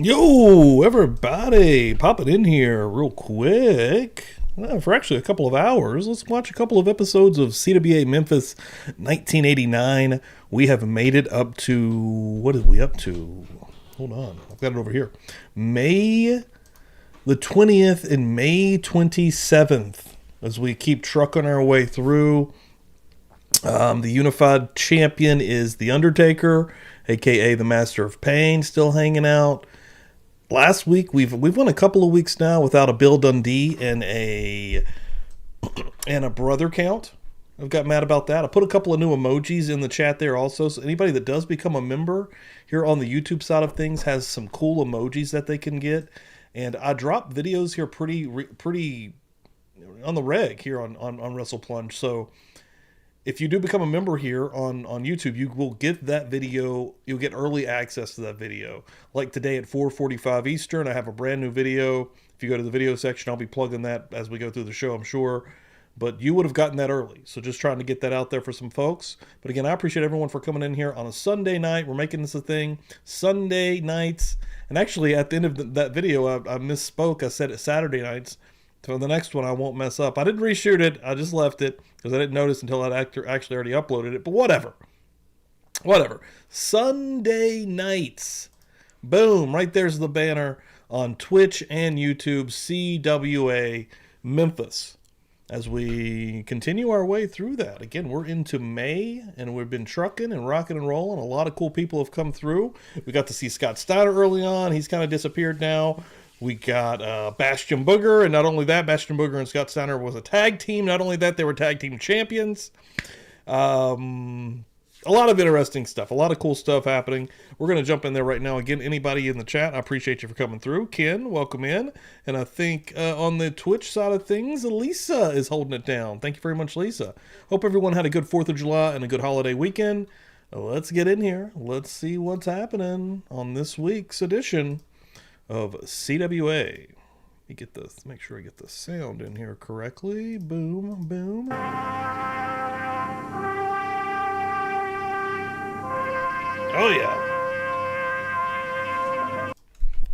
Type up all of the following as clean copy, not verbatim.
Yo, everybody, pop it in here real quick. For actually a couple of hours, let's watch a couple of episodes of CWA Memphis 1989. We have made it up to, what are we up to? Hold on, I've got it over here. May the 20th and May 27th, as we keep trucking our way through. The unified champion is The Undertaker, aka the Master of Pain, still hanging out. Last week we've won a couple of weeks now without a Bill Dundee and a brother count. I've got mad about that. I put a couple of new emojis in the chat there also. So anybody that does become a member here on the YouTube side of things has some cool emojis that they can get. And I drop videos here pretty on the reg here on Wrestle Plunge. So if you do become a member here on YouTube, you will get that video. You'll get early access to that video. Like today at 4:45 Eastern, I have a brand new video. If you go to the video section, I'll be plugging that as we go through the show, I'm sure. But you would have gotten that early. So just trying to get that out there for some folks. But again, I appreciate everyone for coming in here on a Sunday night. We're making this a thing. Sunday nights. And actually, at the end of that video, I misspoke. I said it Saturday nights. So the next one, I won't mess up. I didn't reshoot it. I just left it because I didn't notice until I'd actually already uploaded it. But whatever. Sunday nights. Boom. Right there's the banner on Twitch and YouTube. CWA Memphis. As we continue our way through that. Again, we're into May, and we've been trucking and rocking and rolling. A lot of cool people have come through. We got to see Scott Steiner early on. He's kind of disappeared now. We got Bastion Booger, and not only that, Bastion Booger and Scott Steiner was a tag team. Not only that, they were tag team champions. A lot of interesting stuff. A lot of cool stuff happening. We're going to jump in there right now. Again, anybody in the chat, I appreciate you for coming through. Ken, welcome in. And I think on the Twitch side of things, Lisa is holding it down. Thank you very much, Lisa. Hope everyone had a good 4th of July and a good holiday weekend. Let's get in here. Let's see what's happening on this week's edition of CWA. Let me get this, make sure I get the sound in here correctly. Boom, boom. Oh yeah.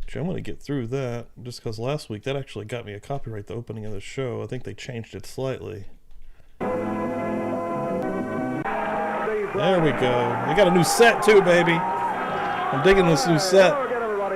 Actually, I'm going to get through that just because last week that actually got me a copyright, the opening of the show. I think they changed it slightly. There we go. They got a new set too, baby. I'm digging this new set.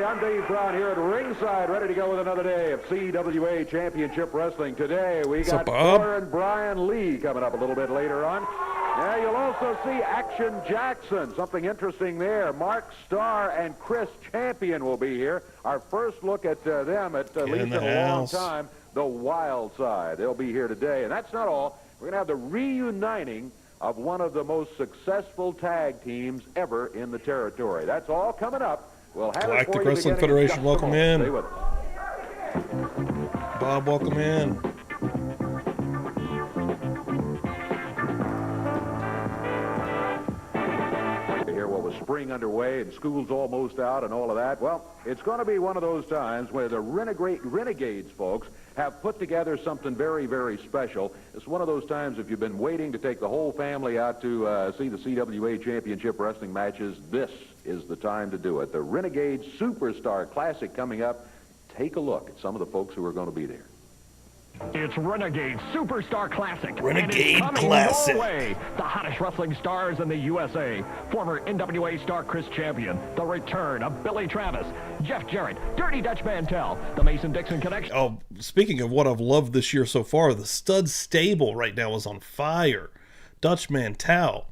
I'm Dave Brown here at ringside, ready to go with another day of CWA Championship Wrestling. Today we got Thor and Brian Lee coming up a little bit later on. Yeah, you'll also see Action Jackson. Something interesting there. Mark Starr and Chris Champion will be here. Our first look at them at least in a long time. The Wild Side. They'll be here today. And that's not all. We're going to have the reuniting of one of the most successful tag teams ever in the territory. That's all coming up. We'll have Galactic Wrestling Federation, welcome in. Bob, welcome in. Here, well, with spring underway and school's almost out and all of that, well, it's going to be one of those times where the Renegades folks have put together something very, very special. It's one of those times if you've been waiting to take the whole family out to see the CWA Championship Wrestling matches, this is the time to do it. The Renegade Superstar Classic coming up. Take a look at some of the folks who are going to be there. It's Renegade Superstar Classic. Renegade Classic. Your way. The hottest wrestling stars in the USA. Former NWA star Chris Champion. The return of Billy Travis. Jeff Jarrett. Dirty Dutch Mantel. The Mason-Dixon Connection. Oh, speaking of what I've loved this year so far, the Stud Stable right now is on fire. Dutch Mantel,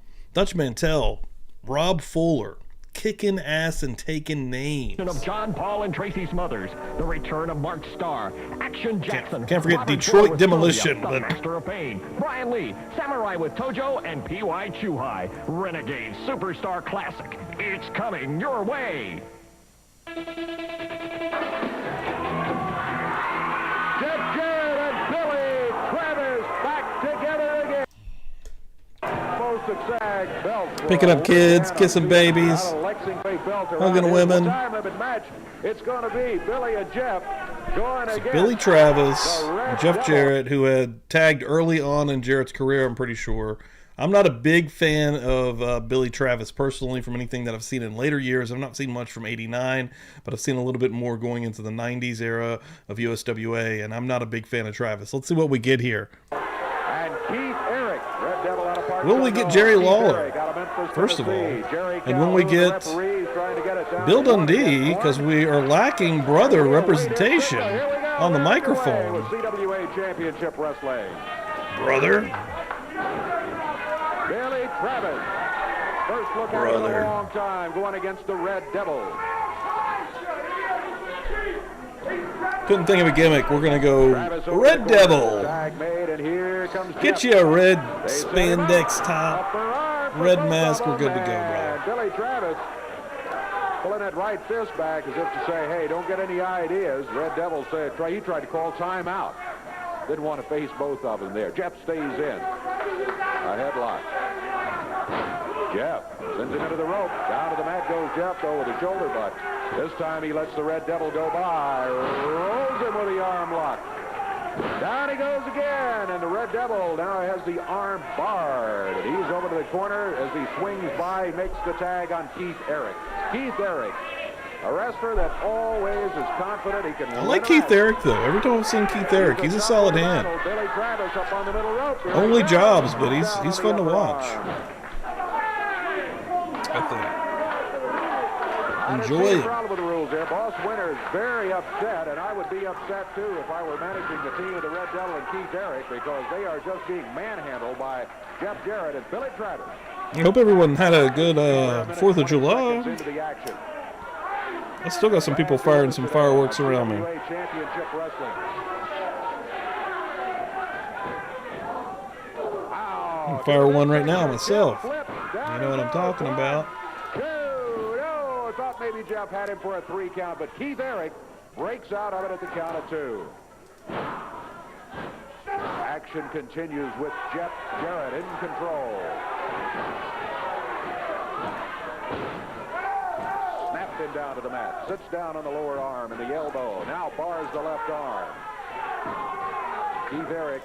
Rob Fuller, kicking ass and taking names. Of John Paul and Tracy Smothers, the return of Mark Starr, Action Jackson, can't forget Detroit Demolition, the Master of Pain, Brian Lee, Samurai with Tojo, and P.Y. Chuhai. Renegade Superstar Classic. It's coming your way. Jeff Jarrett and Billy Travis back together again. Picking up kids, kissing babies, hugging women. It's going to be Billy and Jeff going against Billy Travis, Jeff Jarrett, who had tagged early on in Jarrett's career, I'm pretty sure. I'm not a big fan of Billy Travis personally from anything that I've seen in later years. I've not seen much from 89, but I've seen a little bit more going into the 90s era of USWA, and I'm not a big fan of Travis. Let's see what we get here. And Keith Eric, Red Devil out of Park. Will we get Jerry Lawler, first of all? And when we get Bill Dundee, because we are lacking brother representation on the microphone. CWA Championship Wrestling. Brother. Billy Travis. First look at it in a long time, going against the Red Devil. Couldn't think of a gimmick. We're going to go Red Devil. Get you a red spandex top, red mask. We're good to go, bro. Billy Travis pulling that right fist back as if to say, hey, don't get any ideas. Red Devil said he tried to call timeout. Didn't want to face both of them there. Jeff stays in. A headlock. Jeff sends him into the rope. Down to the mat goes Jeff, though, with a shoulder butt. This time he lets the Red Devil go by. Rolls him with the arm lock. Down he goes again, and the Red Devil now has the arm barred. And he's over to the corner as he swings by. He makes the tag on Keith Eric. Keith Eric, a wrestler that always is confident he can. I like Keith Eric, though. Every time I've seen Keith Eric, he's a solid hand. Billy Travis up on the middle rope. Only jobs, but he's fun to watch. I think. Enjoy it. Problem with the rules there. Boss Winter is very upset, and I would be upset too if I were managing the team of the Red Devil and Keith Eric, because they are just being manhandled by Jeff Jarrett and Billy Travis. I hope everyone had a good 4th of July. I still got some people firing some fireworks around me. Championship Wrestling. I can fire one right now myself. You know what I'm talking about. I thought maybe Jeff had him for a 3 count, but Keith Eric breaks out of it at the count of 2. Action continues with Jeff Jarrett in control. Snapped him down to the mat. Sits down on the lower arm and the elbow. Now bars the left arm. Keith Eric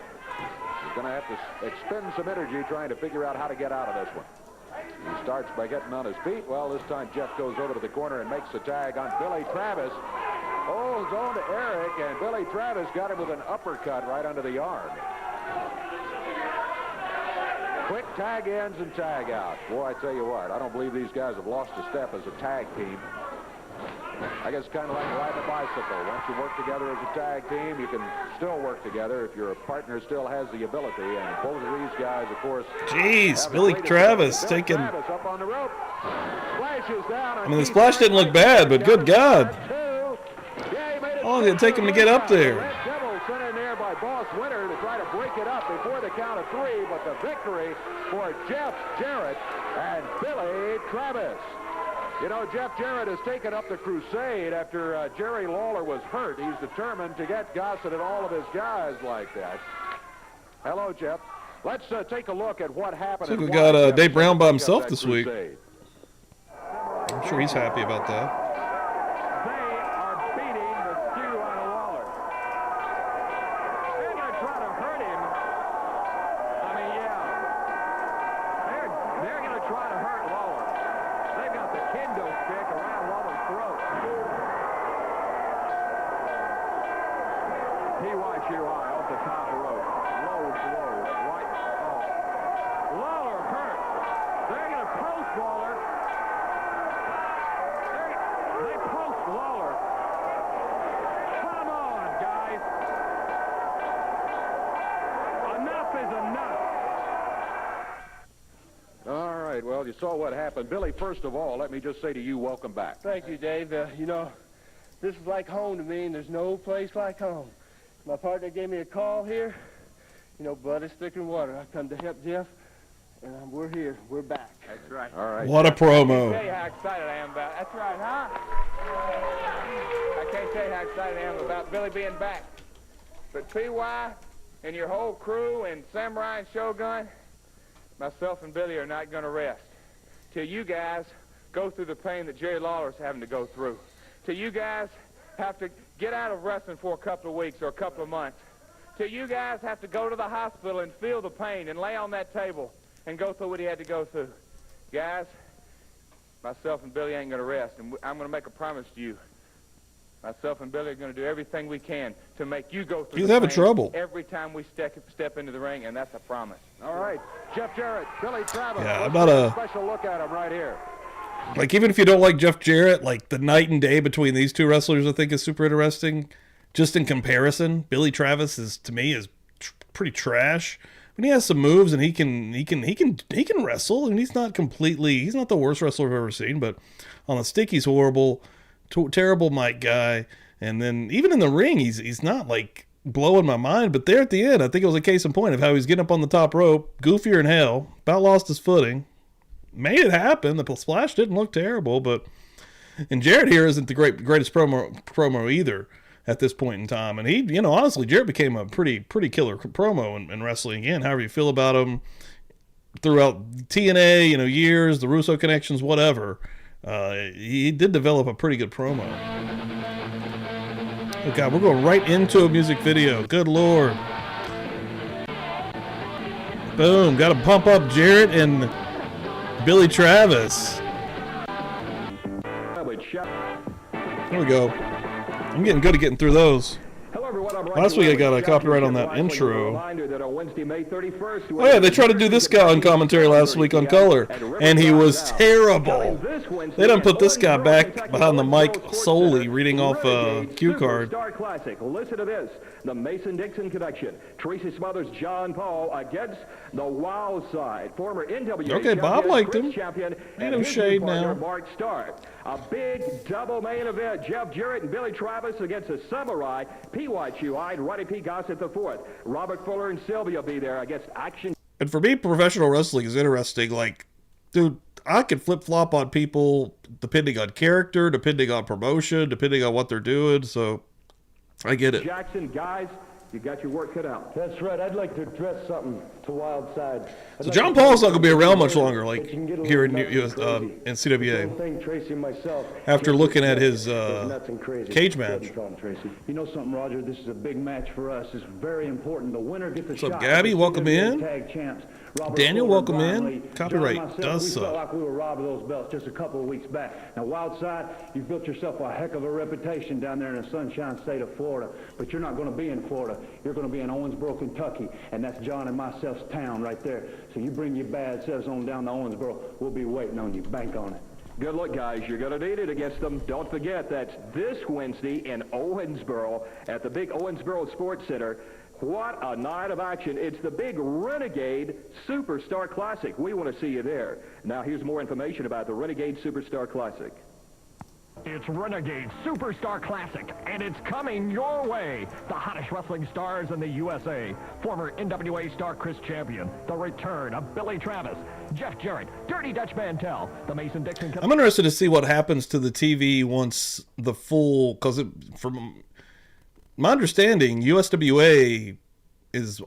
is going to have to expend some energy trying to figure out how to get out of this one. He starts by getting on his feet. Well, this time Jeff goes over to the corner and makes the tag on Billy Travis. Holds on to Eric, and Billy Travis got him with an uppercut right under the arm. Quick tag ins and tag outs. Boy, I tell you what, I don't believe these guys have lost a step as a tag team. I guess kind of like riding a bicycle. Once you work together as a tag team, you can still work together if your partner still has the ability. And both of these guys, of course. Jeez, Billy Travis taking. Travis up on the rope. Splashes down. I mean, the splash didn't look bad, but good God. How long did it take him to get up there? Red Devil sent in there by Boss Winter to try to break it up before the count of 3, but the victory for Jeff Jarrett and Billy Travis. You know, Jeff Jarrett has taken up the crusade after Jerry Lawler was hurt. He's determined to get Gossett and all of his guys like that. Hello, Jeff. Let's take a look at what happened. I think we got Dave Brown by himself this week. I'm sure he's happy about that. They are beating the stew out of Lawler. They're going to try to hurt him. I mean, yeah. They're going to try to hurt Lawler. They've got the kendo stick around Lawler's throat. TYQI off the top of the rope. Low blow. Right off. Lawler hurt. They're going to post Lawler. They post Lawler. Come on, guys. Enough is enough. All right, well, you saw what happened. Billy, first of all, let me just say to you, welcome back. Thank you, Dave. You know, this is like home to me, and there's no place like home. My partner gave me a call here. You know, blood is thicker than water. I come to help Jeff, and we're here. We're back. That's right. All right. What a I can't tell promo. you how excited I am about. That's right, huh? I can't tell you how excited I am about Billy being back. But PY and your whole crew and Samurai and Shogun, myself and Billy are not going to rest till you guys go through the pain that Jerry Lawler's having to go through. Till you guys have to get out of wrestling for a couple of weeks or a couple of months. Till you guys have to go to the hospital and feel the pain and lay on that table and go through what he had to go through. Guys, myself and Billy ain't going to rest, and I'm going to make a promise to you. Myself and Billy are going to do everything we can to make you go through. He's having pain trouble every time we step into the ring, and that's a promise. All right, Jeff Jarrett, Billy Travis. Yeah, Let's I'm not take a- special look at him right here. Like, even if you don't like Jeff Jarrett, like, the night and day between these two wrestlers I think is super interesting. Just in comparison, Billy Travis is, to me, is pretty trash. But he has some moves, and he can wrestle, and he's not the worst wrestler I've ever seen, but on the stick he's horrible, terrible mic guy, and then even in the ring he's not like blowing my mind, but there at the end I think it was a case in point of how he's getting up on the top rope, goofier in hell, about lost his footing, made it happen. The splash didn't look terrible, and Jarrett here isn't the greatest promo either at this point in time. And he, honestly, Jarrett became a pretty killer promo in wrestling again. However you feel about him throughout TNA, years, the Russo connections, whatever, he did develop a pretty good promo. Oh God, we're going right into a music video. Good Lord. Boom, got to pump up Jarrett and Billy Travis. There we go. I'm getting good at getting through those. Last week I got a copyright on that intro. Oh yeah, they tried to do this guy on commentary last week on Color, and he was terrible. They done put this guy back behind the mic solely reading off a cue card. Classic. Listen to this. The Mason-Dixon connection. Tracy Smothers, John Paul against the Wild Side. Former NWA Okay, Bob liked him. champion Ain't no and his shade new partner, now. Mark Starr. A big double main event. Jeff Jarrett and Billy Travis against the Samurai, P.Y. Chew-Eyed, Roddy P. Gossett IV. Robert Fuller and Sylvia will be there against Action. And for me, professional wrestling is interesting. Like, dude, I can flip-flop on people depending on character, depending on promotion, depending on what they're doing, so I get it. Jackson, guys, you got your work cut out. That's right. I'd like to address something to Wild Side. So John Paul's not going to be around much longer, like, here in CWA. Thing, Tracy and myself, After looking at his nuts and crazy. cage match. You know something, Roger? This is a big match for us. It's very important. The winner gets a What's up, shot. Gabby? Welcome in. Tag champs. Robert Daniel, Fuller, welcome Brian in. Lee. Copyright John and myself, does we suck. felt like we were robbed of those belts just a couple of weeks back. Now, Wild Side, you've built yourself a heck of a reputation down there in the sunshine state of Florida, but you're not going to be in Florida. You're going to be in Owensboro, Kentucky, and that's John and myself's town right there. So you bring your bad selves on down to Owensboro. We'll be waiting on you. Bank on it. Good luck, guys. You're going to need it against them. Don't forget, that's this Wednesday in Owensboro at the big Owensboro Sports Center. What a night of action. It's the big Renegade Superstar Classic. We want to see you there. Now, here's more information about the Renegade Superstar Classic. It's Renegade Superstar Classic, and it's coming your way. The hottest wrestling stars in the USA. Former NWA star Chris Champion. The return of Billy Travis. Jeff Jarrett. Dirty Dutch Mantel. The Mason-Dixon... I'm interested to see what happens to the TV once the full... Because from my understanding, USWA is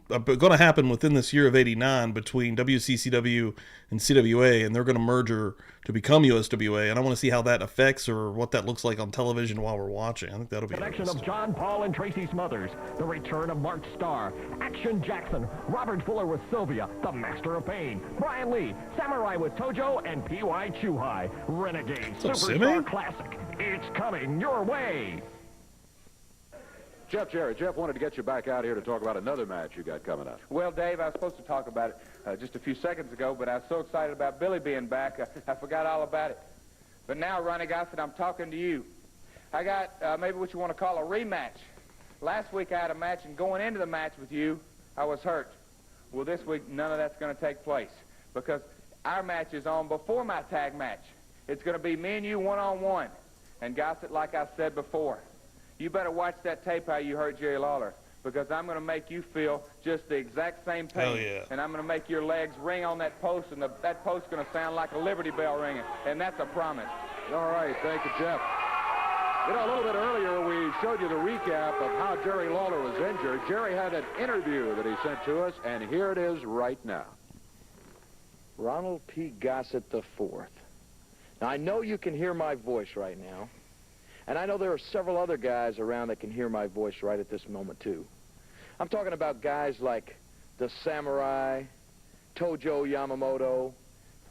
going to happen within this year of '89 between WCCW and CWA, and they're going to merger to become USWA, and I want to see how that affects or what that looks like on television while we're watching. I think that'll be Connection interesting. of John Paul and Tracy Smothers. The return of Mark Starr. Action Jackson. Robert Fuller with Sylvia. The Master of Pain. Brian Lee. Samurai with Tojo and P.Y. Chew-Eyed. Renegade What's up, Superstar Simmy? Classic. It's coming your way. Jeff Jarrett, Jeff wanted to get you back out here to talk about another match you got coming up. Well, Dave, I was supposed to talk about it just a few seconds ago, but I was so excited about Billy being back, I forgot all about it. But now, Ronnie Gossett, I'm talking to you. I got maybe what you want to call a rematch. Last week I had a match, and going into the match with you, I was hurt. Well, this week, none of that's going to take place because our match is on before my tag match. It's going to be me and you one-on-one. And Gossett, like I said before, you better watch that tape how you hurt Jerry Lawler, because I'm going to make you feel just the exact same pain. Hell yeah. And I'm going to make your legs ring on that post, and that post's going to sound like a Liberty Bell ringing. And that's a promise. All right, thank you, Jeff. You know, a little bit earlier, we showed you the recap of how Jerry Lawler was injured. Jerry had an interview that he sent to us, and here it is right now. Ronald P. Gossett IV. Now, I know you can hear my voice right now, and I know there are several other guys around that can hear my voice right at this moment, too. I'm talking about guys like the Samurai, Tojo Yamamoto,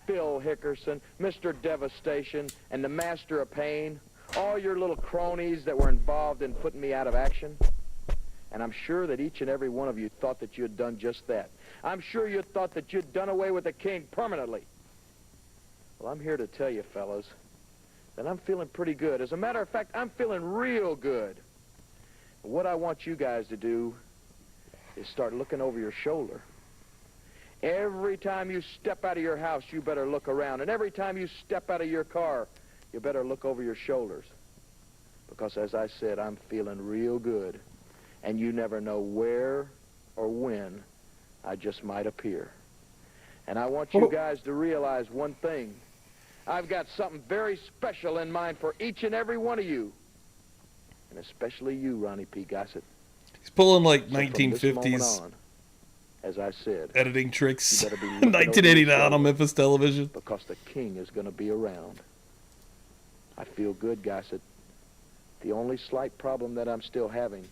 Phil Hickerson, Mr. Devastation, and the Master of Pain, all your little cronies that were involved in putting me out of action. And I'm sure that each and every one of you thought that you had done just that. I'm sure you thought that you'd done away with the king permanently. Well, I'm here to tell you, fellas, that I'm feeling pretty good. As a matter of fact, I'm feeling real good. And what I want you guys to do is start looking over your shoulder. Every time you step out of your house, you better look around. And every time you step out of your car, you better look over your shoulders. Because as I said, I'm feeling real good. And you never know where or when I just might appear. And I want you guys to realize one thing. I've got something very special in mind for each and every one of you. And especially you, Ronnie P. Gossett. He's pulling like So from this 1950s moment on, as I said, editing tricks. you better be looking over your 1989 on shoulder, Memphis television. because the king is going to be around. I feel good, Gossett. The only slight problem that I'm still having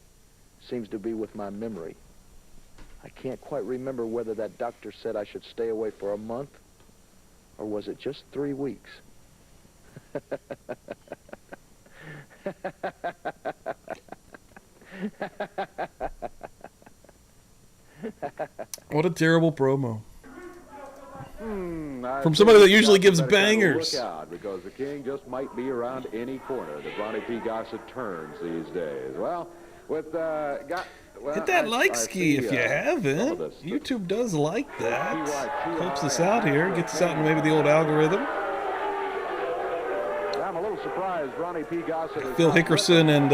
seems to be with my memory. I can't quite remember whether that doctor said I should stay away for a month, or was it just 3 weeks? What a terrible promo. I From think somebody that you usually guys gives better kinda bangers. Look out, because the king just might be around any corner that Ronnie P. Gossett turns these days. Well, with Hit that like ski if you haven't. YouTube does like that. Helps us out here. Gets us out in maybe the old algorithm. I'm a little surprised Ronnie P. Gossett is Phil Hickerson and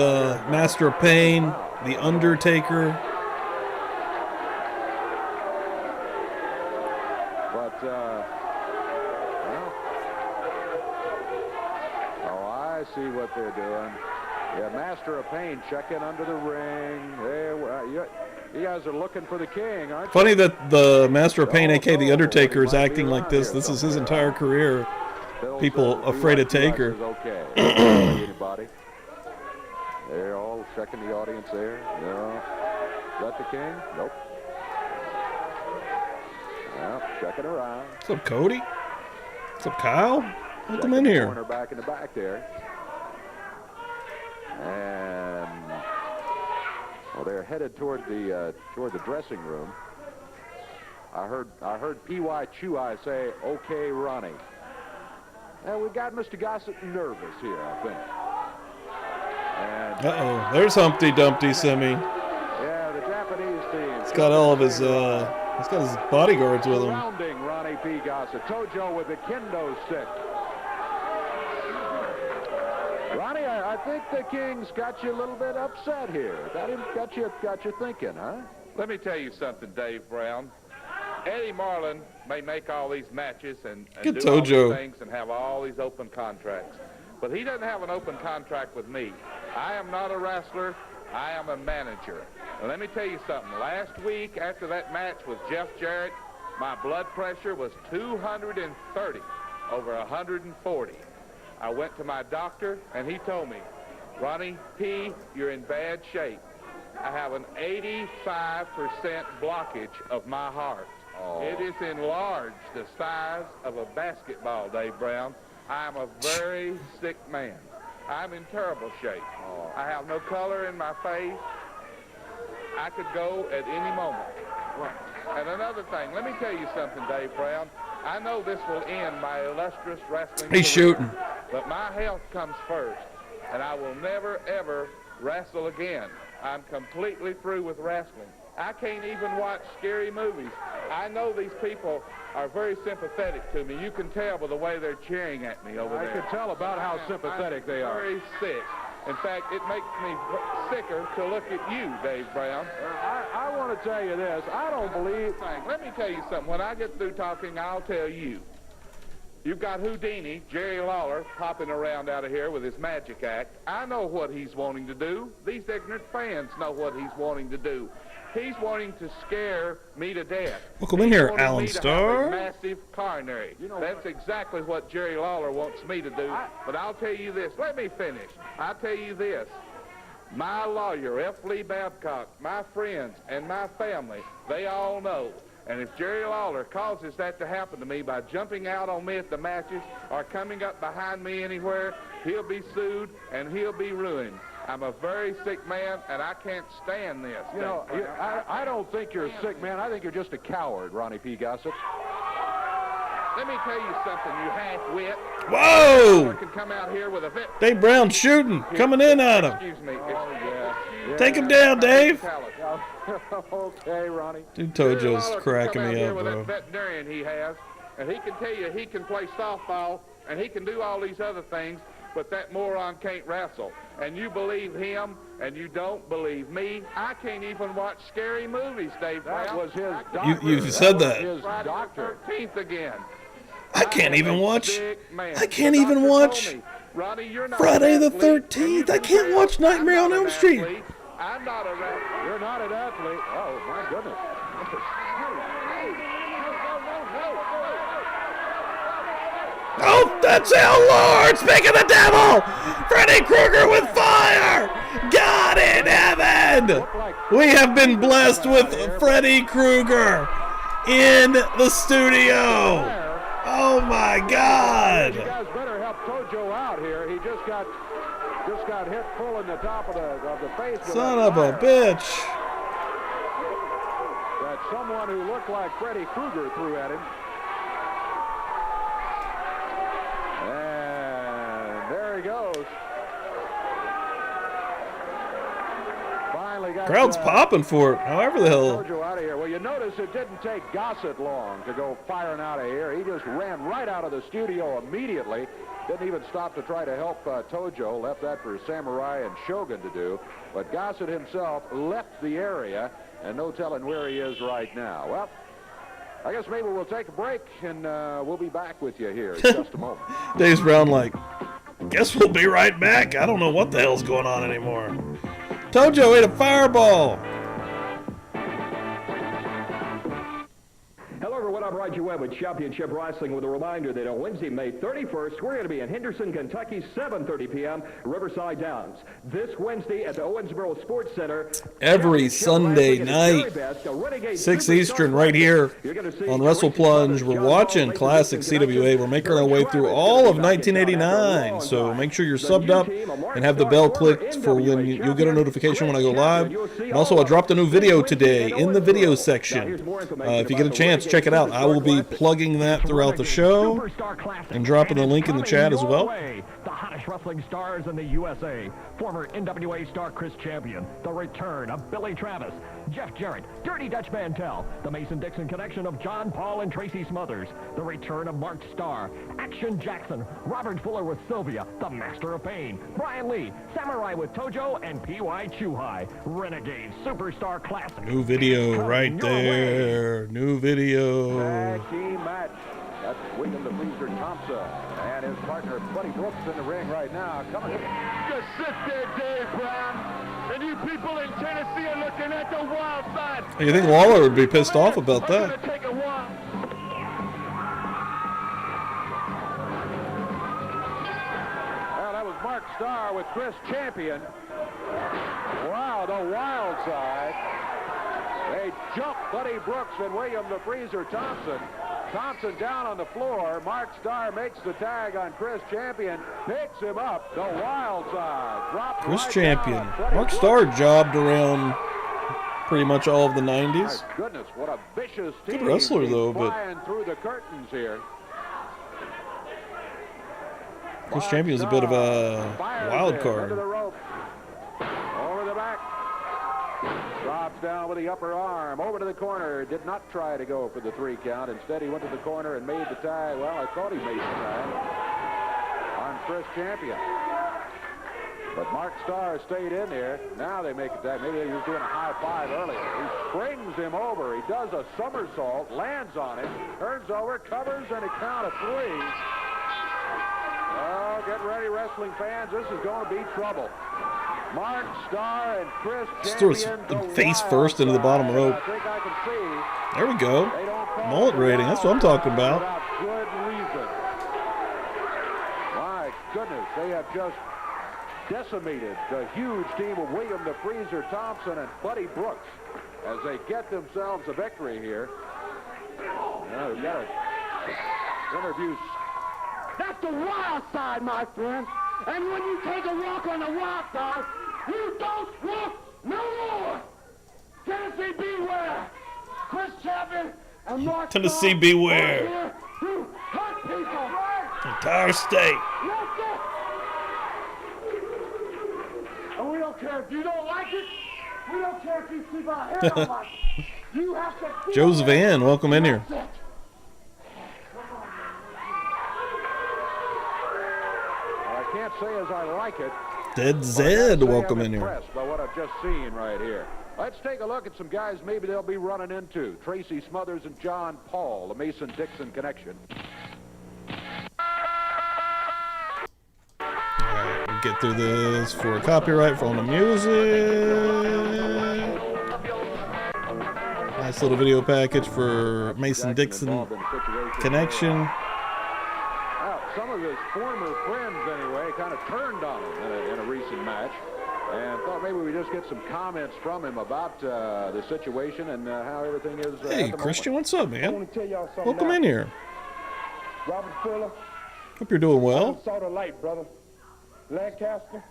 Master of Pain, The Undertaker. But, well, oh, I see what they're doing. Yeah, Master of Pain checking under the ring. You guys are looking for the king, aren't you? Funny that the Master of Pain, a.k.a. The Undertaker, is acting like this. This is his entire career. People afraid of Taker. Okay. Anybody? They're all checking the audience there. No. Is that the king? Nope. Well, checking around. What's up, Cody? What's up, Kyle? Let them in here. Corner back in the back there. And well, they're headed toward the dressing room. I heard P.Y. Chuai say, "Okay, Ronnie." And we got Mr. Gossett nervous here, I think. And Uh-oh. There's Humpty Dumpty, Simi. yeah, the Japanese team. He's got all of his, he's got his bodyguards with him. Surrounding Ronnie P. Gossett. Tojo with the kendo stick. Ronnie, I think the king's got you a little bit upset here. Got you thinking, huh? Let me tell you something, Dave Brown. Eddie Marlin may make all these matches and Get do all Tojo. these things and have all these open contracts. But he doesn't have an open contract with me. I am not a wrestler. I am a manager. And let me tell you something. Last week, after that match with Jeff Jarrett, my blood pressure was 230 over 140. I went to my doctor, and he told me, "Ronnie P., you're in bad shape. I have an 85% blockage of my heart. It is enlarged the size of a basketball, Dave Brown. I'm a very sick man. I'm in terrible shape. I have no color in my face. I could go at any moment." And another thing, let me tell you something, Dave Brown. I know this will end my illustrious wrestling He's career, shooting. but my health comes first, and I will never, ever wrestle again. I'm completely through with wrestling. I can't even watch scary movies. I know these people are very sympathetic to me. You can tell by the way they're cheering at me over I there. could tell about how sympathetic they are. I'm very sick. In fact, it makes me sicker to look at you, Dave Brown. I want to tell you this. I don't believe... Let me tell you something. When I get through talking, I'll tell you. You've got Houdini, Jerry Lawler, popping around out of here with his magic act. I know what he's wanting to do. These ignorant fans know what he's wanting to do. He's wanting to scare me to death. Welcome in here, He's wanting Alan me to have Starr. a massive coronary. That's exactly what Jerry Lawler wants me to do. But I'll tell you this. Let me finish. I'll tell you this. My lawyer, F. Lee Babcock, my friends, and my family, they all know And if Jerry Lawler causes that to happen to me by jumping out on me at the matches or coming up behind me anywhere, he'll be sued and he'll be ruined. I'm a very sick man, and I can't stand this. You know, I don't think you're a sick man. I think you're just a coward, Ronnie P. Gossett. Let me tell you something, you half-wit. Whoa! Can come out here with a Dave Brown shooting, coming in on him. Excuse me. Take him down, Dave. Okay, Ronnie. Dude, Tojo's cracking me up, with bro. that veterinarian he has, and he can tell you he can play softball, and he can do all these other things, but that moron can't wrestle. And you believe him, and you don't believe me. I can't even watch scary movies, Dave Brown. That was his doctor. You said that. His doctor. 13th again. I can't even watch. I can't even watch Friday the 13th. I can't watch Nightmare on Elm Street. I'm not a wrestler. You're not an athlete. Oh, my goodness. Oh, that's our Lord! Speak of the devil! Freddy Krueger with fire! God in heaven! We have been blessed with Freddy Krueger in the studio! Oh my God! You guys better help Tojo out here. He just got hit full in the top of the face. Son of a bitch! That someone who looked like Freddy Krueger threw at him. And there he goes. Finally got Crowd's popping for it. However the hell. Tojo out of here. Well, you notice it didn't take Gossett long to go firing out of here. He just ran right out of the studio immediately. Didn't even stop to try to help Tojo. Left that for Samurai and Shogun to do. But Gossett himself left the area, and no telling where he is right now. Well, I guess maybe we'll take a break, and we'll be back with you here in just a moment. Dave's Brown like, guess we'll be right back. I don't know what the hell's going on anymore. Tojo ate a fireball. Hello, everyone. I'm Roger Webb with Championship Wrestling with a reminder that on Wednesday, May 31st, we're going to be in Henderson, Kentucky, 7:30 p.m., Riverside Downs. This Wednesday at the Owensboro Sports Center. Every Sunday night, 6 Eastern, right here on Wrestle Plunge. We're watching Classic CWA. We're making our way through all of 1989. So make sure you're subbed up and have the bell clicked for when you'll get a notification when I go live. And also, I dropped a new video today in the video section. If you get a chance, check it out. I will be plugging that throughout the show and dropping the link in the chat as well. The hottest wrestling stars in the USA. Former NWA star Chris Champion. The return of Billy Travis. Jeff Jarrett. Dirty Dutch Mantel. The Mason-Dixon connection of John Paul and Tracy Smothers. The return of Mark Starr. Action Jackson. Robert Fuller with Sylvia. The Master of Pain. Brian Lee. Samurai with Tojo and P.Y. Chuhai. Renegade Superstar Classic. New video right there. New video. Tag team match. That's William the Freezer Thompson and his partner Buddy Brooks in the ring right now. Coming in. Just sit there, Dave Brown, and you people in Tennessee are looking at the wild side. You think Lawler would be pissed off about that? I'm gonna take a walk. Well, that was Mark Starr with Chris Champion. Wow, the wild side. They jump Buddy Brooks and William the Freezer Thompson. Thompson down on the floor. Mark Starr makes the tag on Chris Champion. Picks him up. The wild side. Dropped Chris right Champion. down. Buddy Mark Brooks. Starr jobbed around pretty much all of the 90s. My goodness, what a vicious team. Good wrestler, though, but flying through the curtains here. Chris Champion's a bit of a wild Under card. the rope. Over the back. Drops down with the upper arm. Over to the corner. Did not try to go for the 3 count. Instead, he went to the corner and made the tag. Well, I thought he made the tag on Chris Champion. But Mark Starr stayed in there. Now they make a tag. Maybe he was doing a high five earlier. He springs him over. He does a somersault. Lands on it. Turns over. Covers and a count of 3. Oh, get ready, wrestling fans. This is going to be trouble. Mark Starr and Chris Champion. Threw his face first into the bottom rope. I think I can see. There we go. They don't call Mullet it rating. That's what I'm talking about. without good reason. My goodness, they have just decimated the huge team of William the Freezer Thompson and Buddy Brooks as they get themselves a victory here. We've got an interview. That's the wild side, my friend. And when you take a walk on the wild side, you don't walk no more. Tennessee beware. Chris Chapman and Mark Tennessee Starr beware. are here to hurt people. Entire state. That's it. And we don't care if you don't like it. We don't care if you keep our hair on like it. You have to keep Joe's it. Van, welcome in here. That's it. I can't say as I like it. Dead Zed, welcome I'm in here. impressed by what I've just seen right here. Let's take a look at some guys maybe they'll be running into. Tracy Smothers and John Paul, the Mason-Dixon connection. Alright, we'll get through this for copyright for all the music. Nice little video package for Mason-Dixon connection. Well, some of his former friends, anyway, kind of turned on him in a recent match. And thought maybe we just get some comments from him about the situation and how everything is. Hey, Christian, what's up, I man? want to tell y'all something. Welcome now. in here. Robert Fuller, Hope you're doing well. saw the light, brother. Lancaster.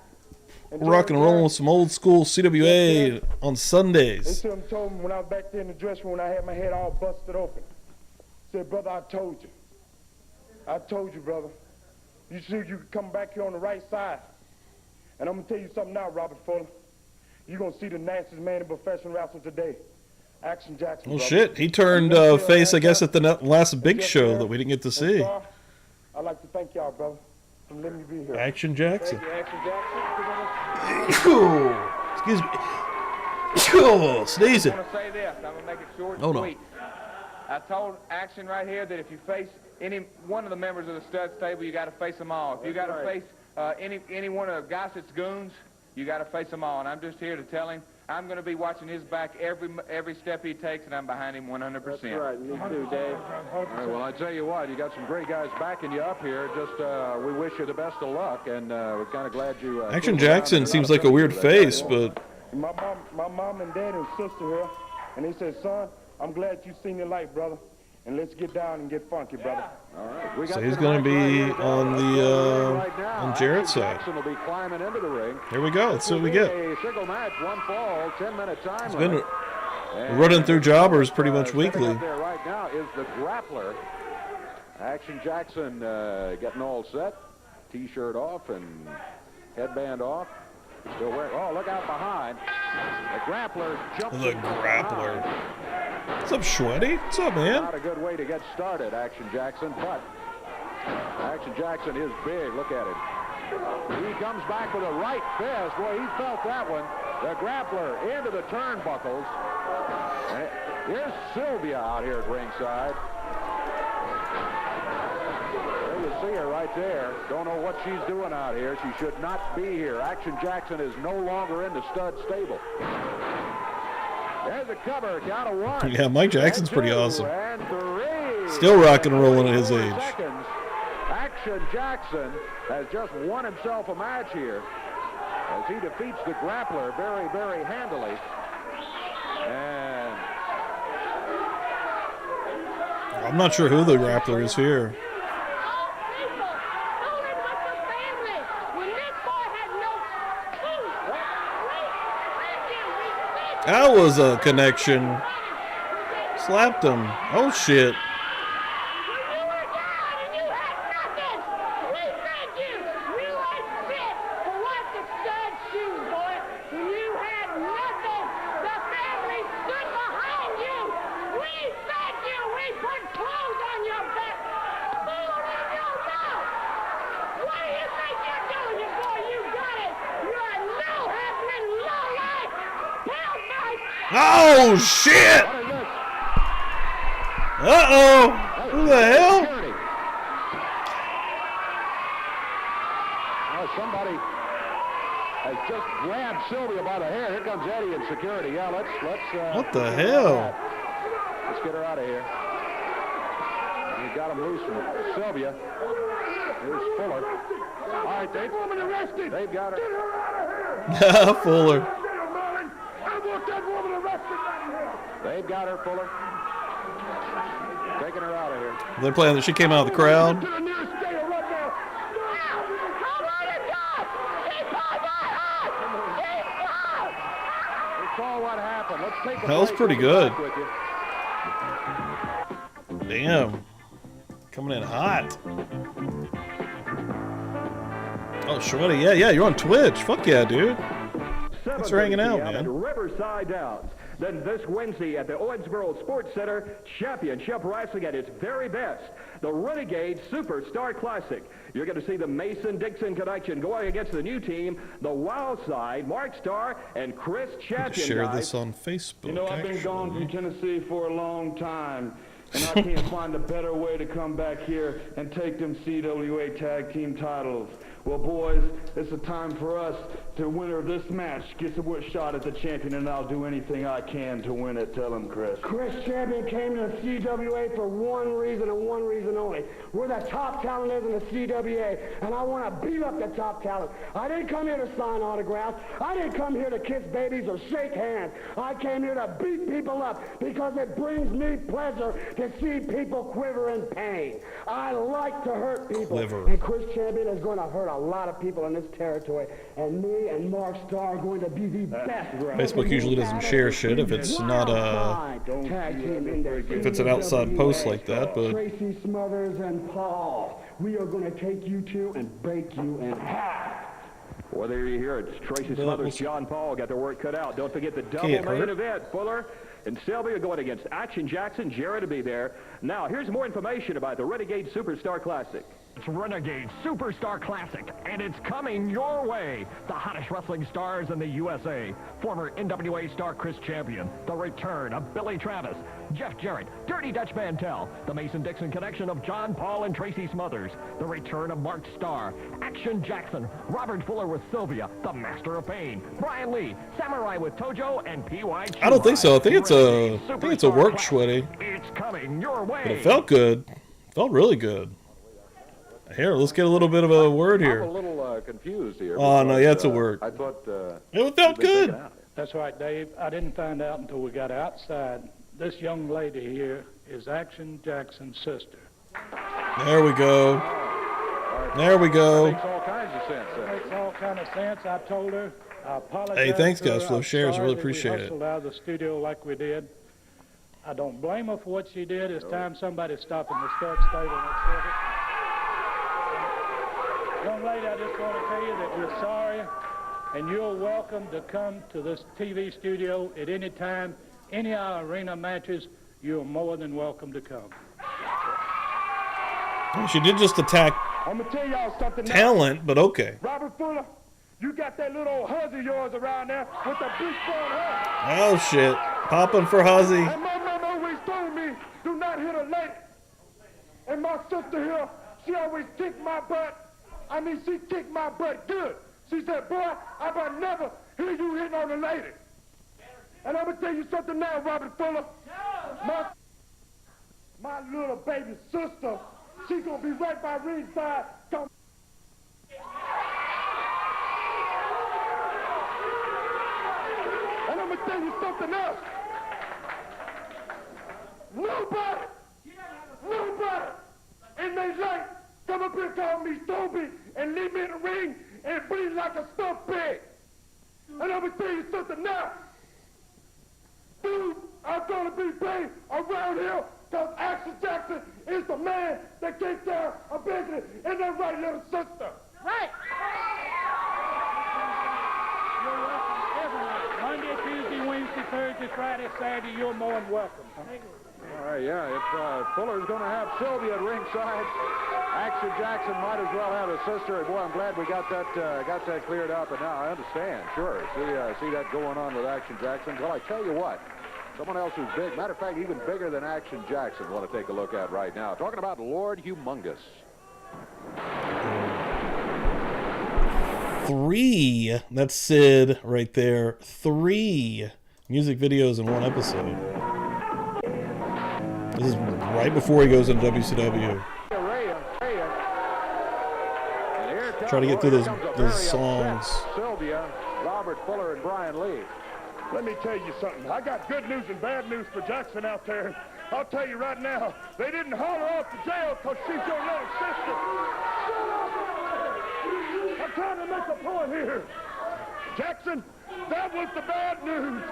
We're rocking and rolling with some old school CWA on They Sundays. told me when I was back there in the dressing room when I had my head all busted open. Said, brother, I told you. I told you, brother. You said you could come back here on the right side. And I'm going to tell you something now, Robert Fuller. You're going to see the nastiest man in professional wrestling today. Action Jackson, Well, brother. shit, he turned face, I guess, at the last big show that we didn't get to see. I'd like to thank y'all, brother, for letting me be here. Action Jackson. Action Jackson. Excuse me. Sneezing. I want to say this. I'm going to make it short and Oh, no. sweet. I told Action right here that if you face any one of the members of the stud stable, you got to face them all. If you got to face any one of Gossett's goons, you got to face them all. And I'm just here to tell him I'm going to be watching his back every step he takes, and I'm behind him 100%. That's right. Me too, Dave. All right, well, I tell you what, you got some great guys backing you up here. Just we wish you the best of luck, and we're kind of glad you. Action Jackson seems like a weird face, but My mom and dad and sister here, and they said, son, I'm glad you seen the light, brother. And let's get down and get funky, brother. All right. We got so he's the going to match right be here to on go. the Right now, on Jarrett's Action side. Jackson will be climbing into the ring. Here we go. Let's see what we This will get. be a single match, one fall, 10-minute time He's been limit. And running through jobbers pretty much Stepping weekly. up there right now is the grappler. Action Jackson getting all set. T-shirt off and headband off. Still wearing. Oh, look out behind. The grappler jumps. The grappler. What's up, Shwetty? What's up, man? Not a good way to get started, Action Jackson, but Action Jackson is big. Look at him. He comes back with a right fist. Boy, he felt that one. The grappler into the turnbuckles. And here's Sylvia out here at ringside. There you see her right there. Don't know what she's doing out here. She should not be here. Action Jackson is no longer in the stud stable. There's a cover. Count of one. Yeah, Mike Jackson's And pretty two, awesome. and three. Still rock and rolling at his 4 age. seconds. Action Jackson has just won himself a match here as he defeats the grappler very, very handily. And I'm not sure who the grappler is here. That was a connection. Slapped him. Oh, shit. Oh, shit! Uh-oh! Who the hell? Oh, somebody has just grabbed Sylvia by the hair. Here comes Eddie in security. Yeah, let's What the hell? Let's get her out of here. We got him loose from Sylvia. Here's Fuller. All right, they've got her. Fuller. They've got her, Fuller. Taking her out of here. They're playing that she came out of the crowd. To the nearest skater right now. We saw what happened. Let's take a That was break. pretty We'll be good. back with you. Damn. Coming in hot. Oh, Shreddy. Yeah, you're on Twitch. Fuck yeah, dude. Thanks for hanging out, man. At Riverside Downs. Then this Wednesday at the Owensboro Sports Center, championship wrestling at its very best. The Renegade Superstar Classic. You're going to see the Mason-Dixon connection going against the new team, the Wild Side, Mark Starr, and Chris Champion. Share this on Facebook. You know, I've been gone from Tennessee for a long time, and I can't find a better way to come back here and take them CWA Tag Team titles. Well, boys, it's a time for us, the winner of this match, gets a shot at the champion, and I'll do anything I can to win it. Tell him, Chris. Chris Champion came to the CWA for one reason and one reason only. We're the top talent is in the CWA, and I want to beat up the top talent. I didn't come here to sign autographs. I didn't come here to kiss babies or shake hands. I came here to beat people up because it brings me pleasure to see people quiver in pain. I like to hurt people. Quiver. And Chris Champion is going to hurt a lot of people in this territory, and me and Mark Starr are going to be the best. Facebook usually doesn't share shit if it's not if it's an outside post like that, but Tracy Smothers and Paul, we are going to take you two and break you in half. Whether you hear it's Tracy Smothers, John Paul got their work cut out. Don't forget the double main event. Fuller and Sylvia going against Action Jackson. Jared to be there. Now, here's more information about the Renegade Superstar Classic. It's Renegade Superstar Classic, and it's coming your way. The hottest wrestling stars in the USA. Former NWA star Chris Champion. The return of Billy Travis, Jeff Jarrett, Dirty Dutch Mantel. The Mason-Dixon connection of John Paul and Tracy Smothers. The return of Mark Starr, Action Jackson, Robert Fuller with Sylvia, the Master of Pain, Brian Lee, Samurai with Tojo, and P.Y. I don't think so. I think it's a work, Shweddy. It's coming your way. But it felt good. Felt really good. Here, let's get a little bit of a word here. I'm a little confused here. Oh, no, yeah, it's a word. I thought... it felt good. That's right, Dave. I didn't find out until we got outside. This young lady here is Action Jackson's sister. There we go. There we go. Makes all kinds of sense. Makes all kind of sense. I told her. I apologize. Hey, thanks, to her. guys, for those I'm shares. sorry Really that appreciate we it. hustled out of the studio like we did. I don't blame her for what she did. It's time somebody stopped in the stud stable and said it. Young lady, I just want to tell you that we're sorry, and you're welcome to come to this TV studio at any time, any of our arena matches. You're more than welcome to come. She did just attack I'm going to tell y'all something now. talent, but okay. Robert Fuller, you got that little old huzzy of yours around there with the big bone head. Oh, shit. Popping for Huzzy. And my mama always told me, do not hit a lady. And my sister here, she always kicked my butt. I mean, she kicked my butt good. She said, boy, I better never hear you hitting on a lady. And I'm going to tell you something now, Robert Fuller. My little baby sister, she's going to be right by ringside. And I'm going to tell you something else. Nobody in their life come up here call me Stompy and leave me in the ring and bleed like a stuffed pig. And I'm going to tell you something now. Dudes are going to be paid around here because Action Jackson is the man that takes care of business and that right little sister. Right. You're welcome every night. Monday, Tuesday, Wednesday, Thursday, Friday, Saturday, you're more than welcome. All right, yeah, if Fuller's going to have Sylvia at ringside, Action Jackson might as well have a sister. And boy, I'm glad we got that cleared up. And now I understand, sure. See that going on with Action Jackson. Well, I tell you what, someone else who's big, matter of fact, even bigger than Action Jackson, want to take a look at right now. Talking about Lord Humongous. 3. That's Sid right there. 3 music videos in one episode. This is right before he goes into WCW. Try to get through those songs. Sylvia, Robert Fuller, and Brian Lee. Let me tell you something. I got good news and bad news for Jackson out there. I'll tell you right now, they didn't haul her off to jail because she's your little sister. I'm trying to make a point here. Jackson, that was the bad news.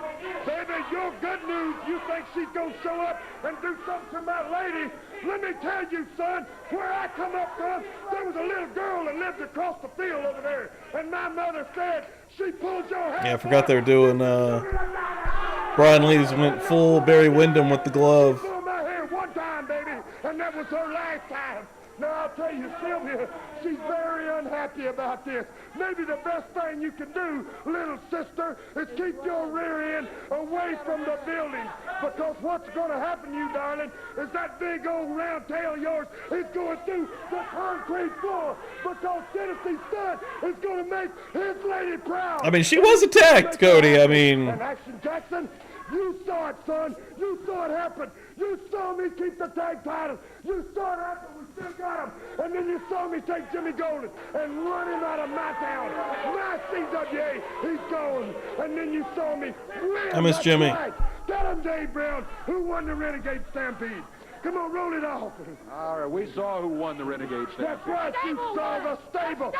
Baby, your good news, you think she's going to show up and do something to my lady. Let me tell you, son, where I come up from, there was a little girl that lived across the field over there. And my mother said she pulled your hair. Yeah, I forgot they were doing, Brian Lee's went full Barry Windham with the glove. She pulled my hair one time, baby, and that was her last time. Now, I'll tell you, Sylvia, she's very unhappy about this. Maybe the best thing you can do, little sister, is keep your rear end away from the building. Because what's going to happen to you, darling, is that big old round tail of yours is going through the concrete floor. Because Tennessee Stud is going to make his lady proud. I mean, she was attacked, Cody. I mean... And Action Jackson, you saw it, son. You saw it happen. You saw me keep the tag title. You saw it happen. We still got him. And then you saw me take Jimmy Golden and run him out of my town. My CWA, he's gone. And then you saw me win. I miss Jimmy. Right. Tell him, Dave Brown, who won the Renegade Stampede. Come on, roll it off. All right, we saw who won the Renegade Stampede. That's right, you saw the stable.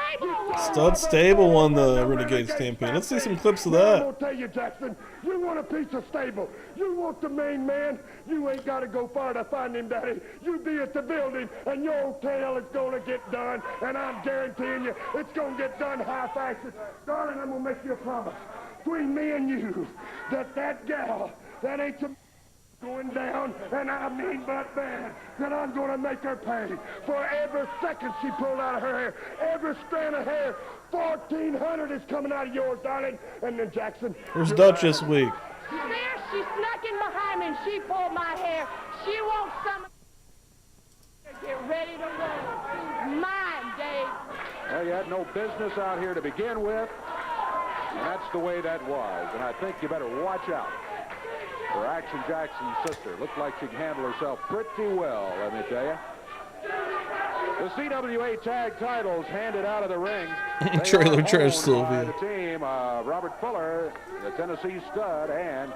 Stud Stable won the Renegade Stampede. Let's see some clips of I'm that. going to tell you, Jackson, you want a piece of stable. You want the main man. You ain't got to go far to find him, Daddy. You be at the building, and your old tail is going to get done, and I'm guaranteeing you it's going to get done high fashion. Darling, I'm going to make you a promise between me and you that gal, that ain't some going down, and I mean but bad, that I'm going to make her pay for every second she pulled out of her hair, every strand of hair. 1,400 is coming out of yours, darling. And then Jackson. Where's Dutch this week? There, she snuck in behind me and she pulled my hair. She wants some. Get ready to roll. Mine, Dave. Well, you had no business out here to begin with, and that's the way that was. And I think you better watch out for Action Jackson's sister. Looked like she can handle herself pretty well, let me tell you. The CWA tag titles handed out of the ring. Trailer Trash Sylvia. The team, Robert Fuller, the Tennessee Stud, and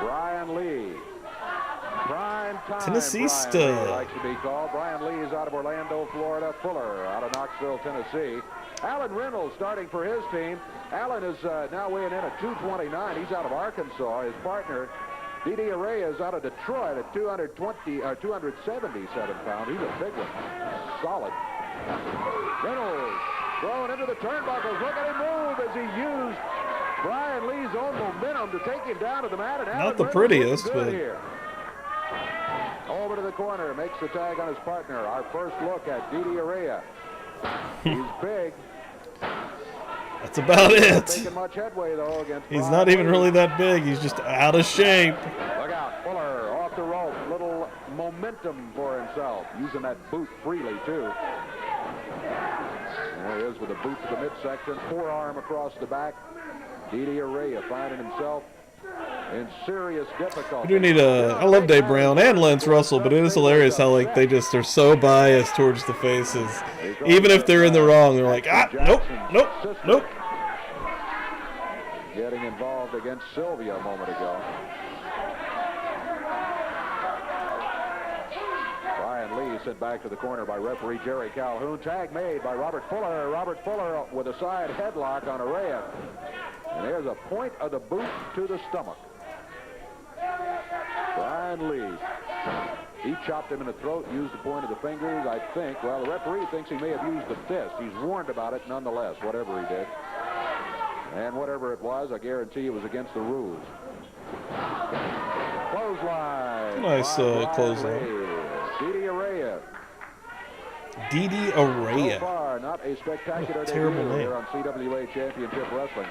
Brian Lee. Prime time Tennessee Brian Stud. Lee likes to be called. Brian Lee is out of Orlando, Florida. Fuller out of Knoxville, Tennessee. Alan Reynolds starting for his team. Alan is now weighing in at 229. He's out of Arkansas. His partner, Didi Araya, is out of Detroit at 277 pounds. He's a big one. Solid. Reynolds throwing into the turnbuckles. Look at him move as he used Brian Lee's own momentum to take him down to the mat. And Not the prettiest, but... Here. Over to the corner, makes the tag on his partner. Our first look at Didi Araya. He's big. That's about it. Making much headway, though, against He's Brian not even Lee. really that big. He's just out of shape. Look out, Fuller off the rope. Little momentum for himself. Using that boot freely, too. There he is with a boot to the midsection. Forearm across the back. Didi Araya finding himself in serious difficulty. We do need I love Dave Brown and Lance Russell, but it is hilarious how like they just are so biased towards the faces. Even if they're in the wrong, they're like, nope. Getting involved against Sylvia a moment ago. Brian Lee sent back to the corner by referee Jerry Calhoun. Tag made by Robert Fuller. Robert Fuller with a side headlock on Araya. And there's a point of the boot to the stomach. Brian Lee. He chopped him in the throat, used the point of the fingers, I think. Well, the referee thinks he may have used the fist. He's warned about it nonetheless, whatever he did. And whatever it was, I guarantee it was against the rules. Clothesline. Nice clothesline. Didi Araya. Didi So Araya. far, not a spectacular Terrible debut name. here on CWA Championship Wrestling.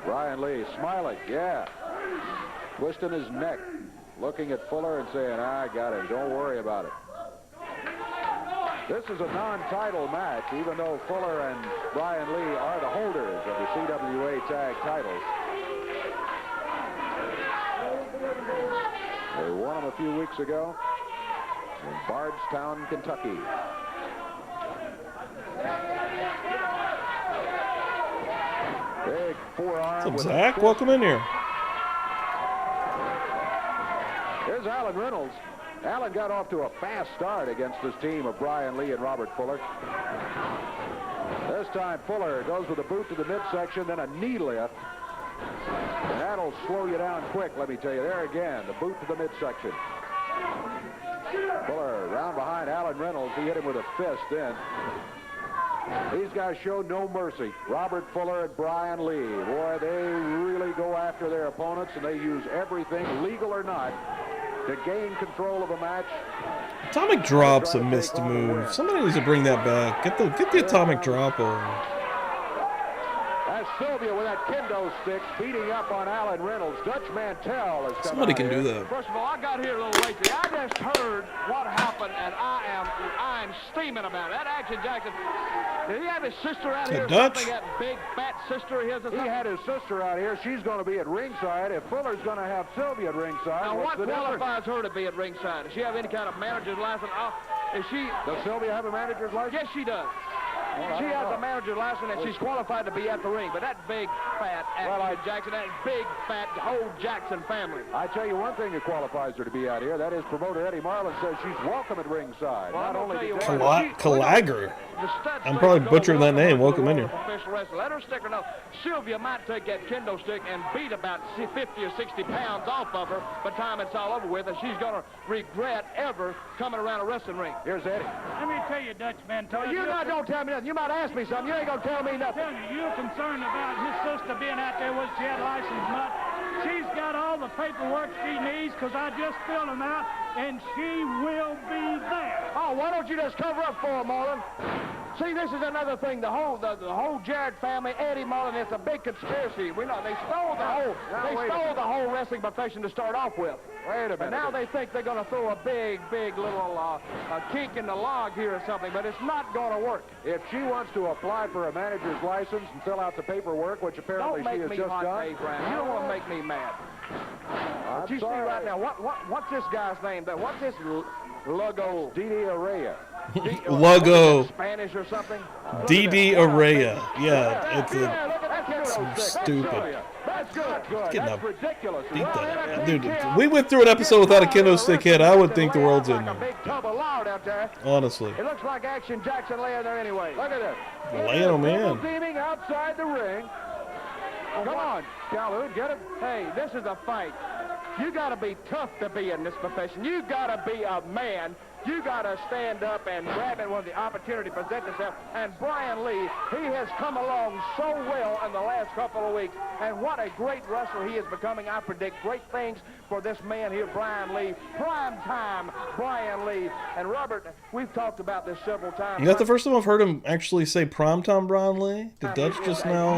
Brian Lee smiling, yeah. Twisting his neck, looking at Fuller and saying, I got him, don't worry about it. This is a non-title match, even though Fuller and Brian Lee are the holders of the CWA tag titles. They won them a few weeks ago in Bardstown, Kentucky. Big forearm. What's up, Zach? Welcome in here. Here's Alan Reynolds. Alan got off to a fast start against this team of Brian Lee and Robert Fuller. This time Fuller goes with a boot to the midsection, then a knee lift. And that'll slow you down quick, let me tell you. There again, the boot to the midsection. Fuller round behind Alan Reynolds. He hit him with a fist then. These guys showed no mercy. Robert Fuller and Brian Lee. Boy, they really go after their opponents, and they use everything, legal or not, to gain control of a match. Atomic drop's a missed move. Somebody needs to bring that back. Get the atomic drop over. As Sylvia with that kendo stick beating up on Alan Reynolds. Dutch Mantell has come Somebody out can here. do that. First of all, I got here a little late today. I just heard what happened, and I am steaming about it. That Action Jackson, did he have his sister out here? Dutch? Something, that big fat sister of his or something? He had his sister out here. She's going to be at ringside. If Fuller's going to have Sylvia at ringside, Now, what's what the difference? qualifies her to be at ringside? Does she have any kind of manager's license? Is she? Does Sylvia have a manager's license? Yes, she does. Well, She has a manager's license, and she's qualified to be at the ring. But that big, fat Action Jackson, that big, fat, whole Jackson family. I tell you one thing that qualifies her to be out here. That is promoter Eddie Marlin says she's welcome at ringside. Well, Not only Calager. I'm probably butchering that name. Welcome in here. Professional wrestler. Let her stick her nose. Sylvia might take that kendo stick and beat about 50 or 60 pounds off of her by the time it's all over with, and she's going to regret ever coming around a wrestling ring. Here's Eddie. Let me tell you, Dutch Mantell. You don't tell me nothing. You might ask me something. You ain't going to tell me nothing. You're concerned about his sister being out there with she had license nut. She's got all the paperwork she needs because I just filled them out, and she will be there. Oh, why don't you just cover up for her, Marlin? See, this is another thing. The whole Jarrett family, Eddie Marlin, it's a big conspiracy. We know they stole the whole wrestling profession to start off with. Wait a minute. And now they think they're going to throw a big little kink in the log here or something, but it's not going to work. If she wants to apply for a manager's license and fill out the paperwork, which apparently she has just done. Dave Brown. You don't want to make me mad. But you see right now, what's this guy's name? What's this logo? Didi Araya. Logo. Spanish or something? Didi Araya. Yeah, it's stupid. That's good. That's ridiculous. Beat that. Dude, we went through an episode without a kendo stick hit. I would think the world's in there. Big tub of lard out there. Honestly. It looks like Action Jackson laying there anyway. Look at this. Laying him in. Teaming outside the ring. Come on, Calhoun, get it. Hey, this is a fight. You got to be tough to be in this profession. You got to be a man. You got to stand up and grab it when the opportunity presents itself. And Brian Lee, he has come along so well in the last couple of weeks. And what a great wrestler he is becoming. I predict great things for this man here, Brian Lee. Prime time, Brian Lee. And Robert, we've talked about this several times. You know, the first time I've heard him actually say primetime Brian Lee? Did Dutch just now?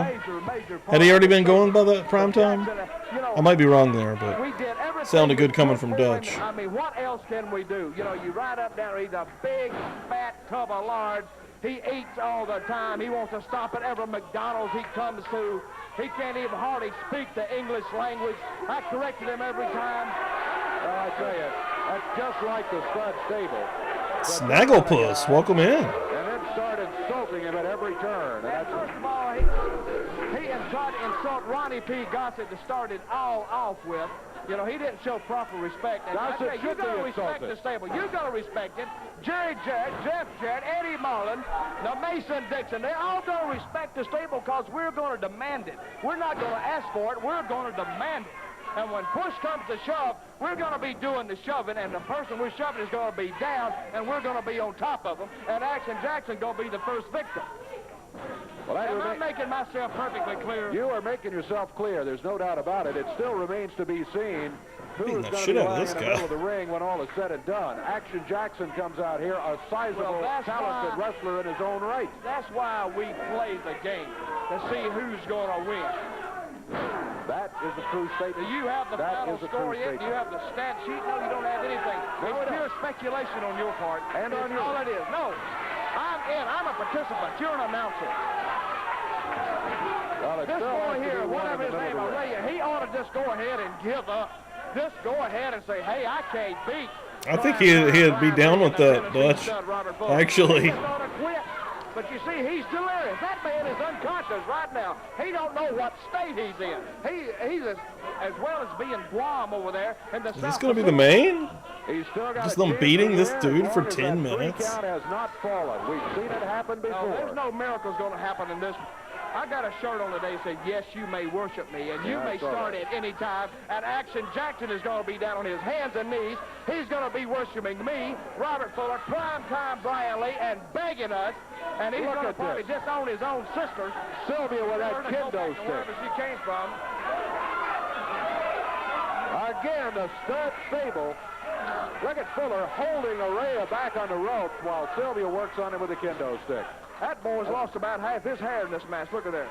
Had he already been going by that primetime? I might be wrong there, but sounded good coming from Dutch. I mean, what else can we do? You know, you ride up down there, he's a big, fat tub of lard. He eats all the time. He wants to stop at every McDonald's he comes to. He can't even hardly speak the English language. I corrected him every time. Well, I tell you, that's just like the stud stable. Snagglepuss, welcome in. And then started insulting him at every turn. And First of all, he tried to insult Ronnie P. Gossett to start it all off with. You know, he didn't show proper respect. And I say, you got to respect the stable. You got to respect it. Jerry Jarrett, Jeff Jarrett, Eddie Marlin, now Mason Dixon, they all got to respect the stable because we're going to demand it. We're not going to ask for it. We're going to demand it. And when push comes to shove, we're going to be doing the shoving, and the person we're shoving is going to be down, and we're going to be on top of them, and Action Jackson going to be the first victim. Well, Am I making myself perfectly clear? You are making yourself clear. There's no doubt about it. It still remains to be seen who is going to be lying in the middle of the ring when all is said and done. Action Jackson comes out here, a sizable, talented wrestler in his own right. That's why we play the game, to see who's going to win. That is the true statement. Do you have the final score yet? Do you have the stat sheet? No, you don't have anything. It's pure speculation on your part. And on yours. All it is. No, I'm in. I'm a participant. You're an announcer. Well, this boy here, whatever his name, Araya, he ought to just go ahead and give up. Just go ahead and say, hey, I can't beat. I think he'd be down with that, Dutch. Actually. But you see, he's delirious. That man is unconscious right now. He don't know what state he's in. He's as well as being Guam over there. In the Is this going to be the main? He's still got Just them beating this dude for 10 minutes? Count has not fallen. We've seen it happen before. No, there's no miracles going to happen in this. I got a shirt on today that said, yes, you may worship me, and you may start at any time. And Action Jackson is going to be down on his hands and knees. He's going to be worshiping me, Robert Fuller, primetime Brian Lee, and begging us. And he's going to probably disown his own sister, Sylvia, with that kendo stick. Wherever she came from. Again, the stud stable. Look at Fuller holding Araya back on the ropes while Sylvia works on him with a kendo stick. That boy's lost about half his hair in this match. Look at there.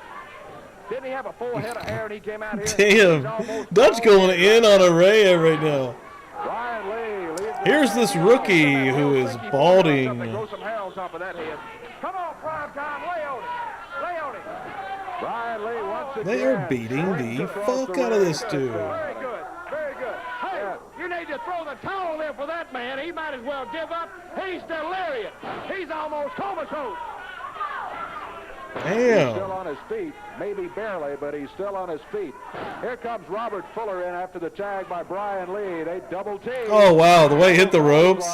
Didn't he have a full head of hair when he came out here? Damn. Dutch going in on Araya right now. Brian Lee. Here's this rookie who is balding. Grow some hair on top of that head. Come on, prime time. Lay on it. Lay on it. Brian Lee once again. They are beating the fuck out of this dude. Very good. Very good. Hey, you need to throw the towel in for that man. He might as well give up. He's delirious. He's almost comatose. Damn. He's still on his feet, maybe barely, but he's still on his feet. Here comes Robert Fuller in after the tag by Brian Lee. They double team. Oh, wow, the way he hit the ropes.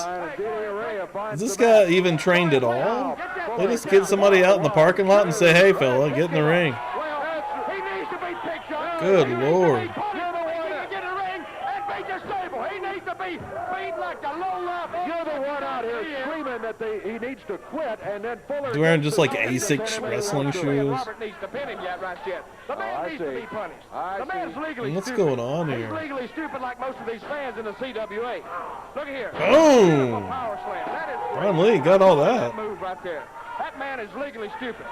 Is this guy even trained at all? They just get somebody out in the parking lot and say, hey, fella, get in the ring. He needs to be picked up. Good Lord. He needs to be beat like the low-life. You're the one out here screaming that he needs to quit, and then Fuller. He's wearing just like Asics wrestling shoes. Robert needs to pin him yet, right yet. The man needs to be punished. The man's legally What's stupid. going on He's here? legally stupid like most of these fans in the CWA. Look at here. Boom. Power slam. That is Brian Lee got all that. move right there. That man is legally stupid.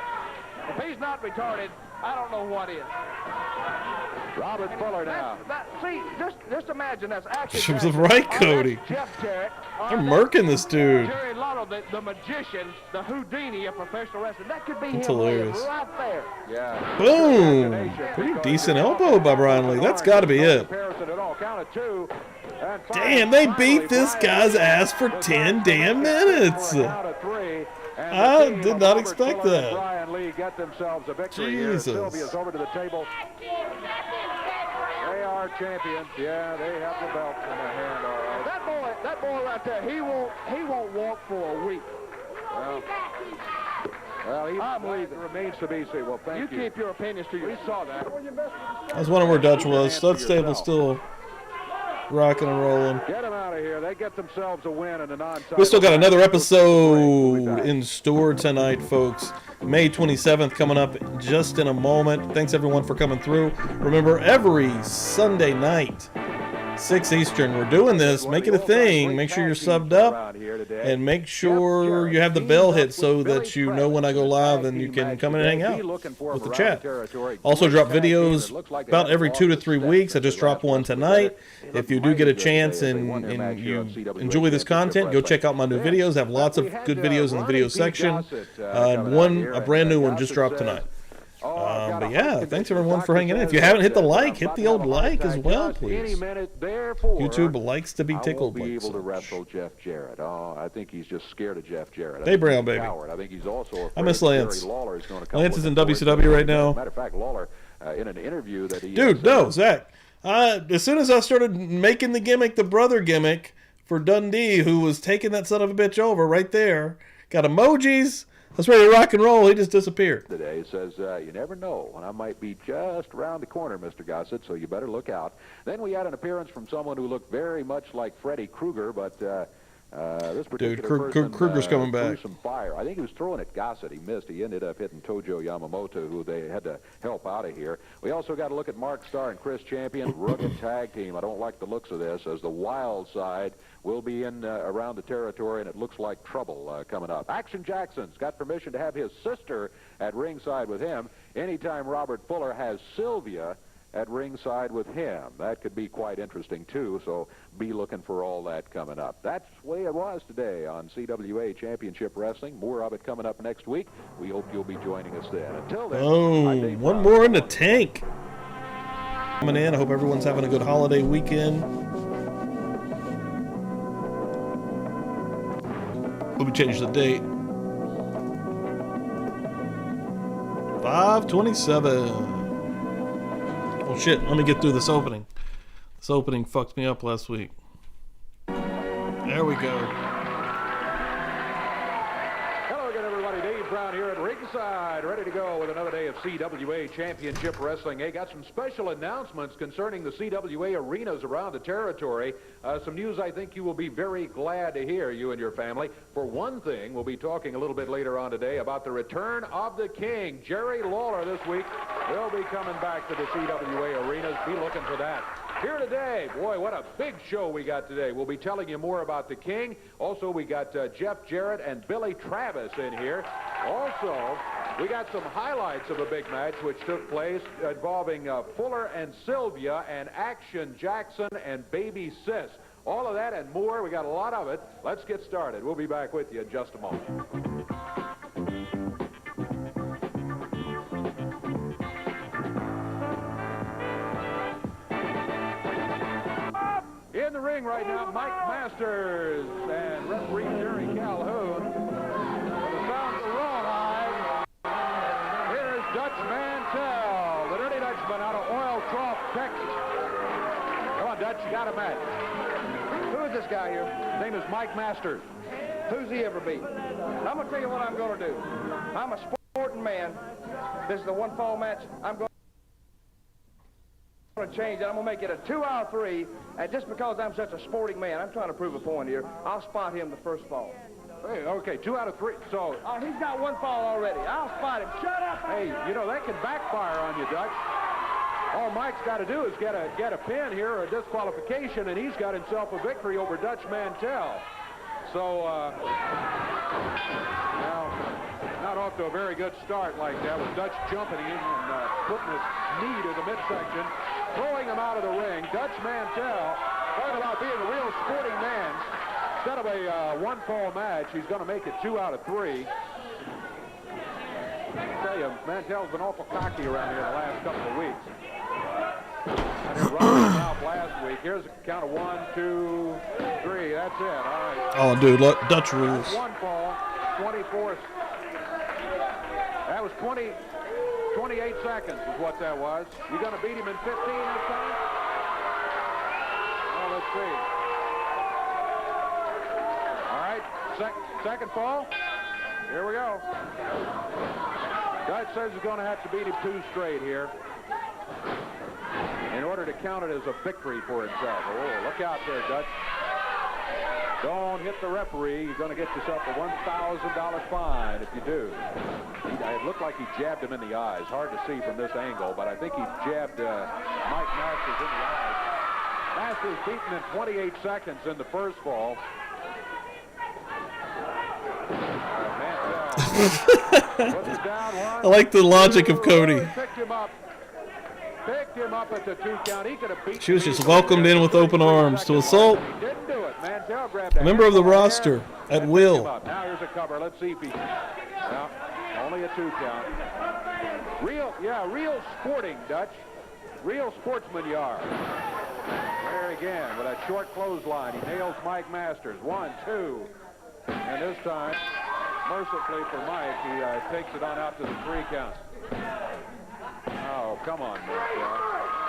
If he's not retarded, I don't know what is. Robert Fuller now. See, just imagine that's actually. She was right, Cody. Jeff Jarrett. They're murking this dude. Jerry Lotto, the magician, the Houdini of professional wrestling. That could be That's him hilarious. right there. Yeah. Boom. Pretty decent elbow by Brian Lee. That's got to be it. Damn, they beat this guy's ass for 10 damn minutes. I did not expect that. Brian Lee get themselves a victory here. Jesus. Sylvia's over to the table. They are champions. Yeah, they have the belts in their hand. All right. That boy right there, he won't walk for a week. Well, it remains to be seen. Well, thank you. You keep your opinions to yourself. We saw that. I was wondering where Dutch was. Stud Stable's still rocking and rolling. Get them out of here. They get themselves a win in a non-title. We still got another episode in store tonight, folks. May 27th coming up just in a moment. Thanks, everyone, for coming through. Remember, every Sunday night, 6 Eastern, we're doing this. Make it a thing. Make sure you're subbed up. And make sure you have the bell hit so that you know when I go live and you can come in and hang out with the chat. Also drop videos about every 2 to 3 weeks. I just dropped one tonight. If you do get a chance and you enjoy this content, go check out my new videos. I have lots of good videos in the video section. A brand new one just dropped tonight. But yeah, thanks everyone for hanging in. If you haven't hit the like, hit the old like as well, please. YouTube likes to be tickled. I will be able to wrestle Jeff Jarrett. Oh, I think he's just scared of Jeff Jarrett. Hey, Brown, baby. I think he's also I miss Lance. Lance is in WCW right now. Matter of fact, Lawler, in an interview that he... Dude, no, Zach. As soon as I started making the gimmick, the brother gimmick, for Dundee, who was taking that son of a bitch over right there, got emojis. Let's ready to rock and roll. He just disappeared. Today says, you never know, and I might be just around the corner, Mr. Gossett, so you better look out. Then we had an appearance from someone who looked very much like Freddy Krueger, but this particular person Krueger's coming back. threw some fire. I think he was throwing at Gossett. He missed. He ended up hitting Tojo Yamamoto, who they had to help out of here. We also got to look at Mark Starr and Chris Champion, rugged tag team. I don't like the looks of this, as the Wild Side will be in around the territory, and it looks like trouble coming up. Action Jackson's got permission to have his sister at ringside with him. Anytime Robert Fuller has Sylvia at ringside with him. That could be quite interesting, too, so be looking for all that coming up. That's the way it was today on CWA Championship Wrestling. More of it coming up next week. We hope you'll be joining us then. Until then, one more in the tank. Coming in. I hope everyone's having a good holiday weekend. Let me change the date. 5:27. Well, shit, let me get through this opening. This opening fucked me up last week. There we go. Hello again, everybody. Dave Brown here at ringside, ready to go with another day of CWA Championship Wrestling. Hey, got some special announcements concerning the CWA arenas around the territory. Some news I think you will be very glad to hear, you and your family. For one thing, we'll be talking a little bit later on today about the return of the King. Jerry Lawler this week will be coming back to the CWA arenas. Be looking for that. Here today, boy, what a big show we got today. We'll be telling you more about the King. Also, we got Jeff Jarrett and Billy Travis in here. Also, we got some highlights of a big match which took place involving Fuller and Sylvia and Action Jackson and Baby Sis. All of that and more. We got a lot of it. Let's get started. We'll be back with you in just a moment. In the ring right now, Mike Masters and referee Jerry Calhoun. For the sounds of Rawhide, here's Dutch Mantell, the Dirty Dutchman out of Oil Trough, Texas. Come on, Dutch, you got a match. Who is this guy here? His name is Mike Masters. Who's he ever beat? I'm going to tell you what I'm going to do. I'm a sporting man. This is the one fall match. I'm going to change it. I'm going to make it a 2 out of 3. And just because I'm such a sporting man, I'm trying to prove a point here. I'll spot him the first fall. Hey, okay, 2 out of 3. So, he's got one fall already. I'll spot him. Shut up! Hey, you know, that can backfire on you, Dutch. All Mike's got to do is get a pin here or a disqualification, and he's got himself a victory over Dutch Mantell. So, now, not off to a very good start like that, with Dutch jumping in and putting his knee to the midsection, throwing him out of the ring. Dutch Mantell, talking about being a real sporting man. Instead of a one-fall match, he's going to make it 2 out of 3. I tell you, Mantell's been awful cocky around here the last couple of weeks. And he running his mouth last week. Here's a count of 1, 2, 3. That's it. All right. Oh, dude, look, Dutch rules. That's one fall, 24. That was 28 seconds is what that was. You going to beat him in 15 this time? Well, let's see. All right, second fall. Here we go. Dutch says he's going to have to beat him 2 straight here in order to count it as a victory for himself. Oh, look out there, Dutch. Don't hit the referee. You're going to get yourself a $1,000 fine if you do. It looked like he jabbed him in the eyes. Hard to see from this angle, but I think he jabbed Mike Masters in the eyes. Masters beaten in 28 seconds in the first fall. I like the logic of Cody. Picked him up at the 2 count. He could have beat. She was just welcomed in with open arms to assault a member of the roster at will. Now here's a cover. Let's see if he. No, only a 2 count. Real sporting, Dutch. Real sportsman you are. There again with that short clothesline. He nails Mike Masters. 1, 2, and this time, mercifully for Mike, he takes it on out to the 3 count. Oh, come on, Nick.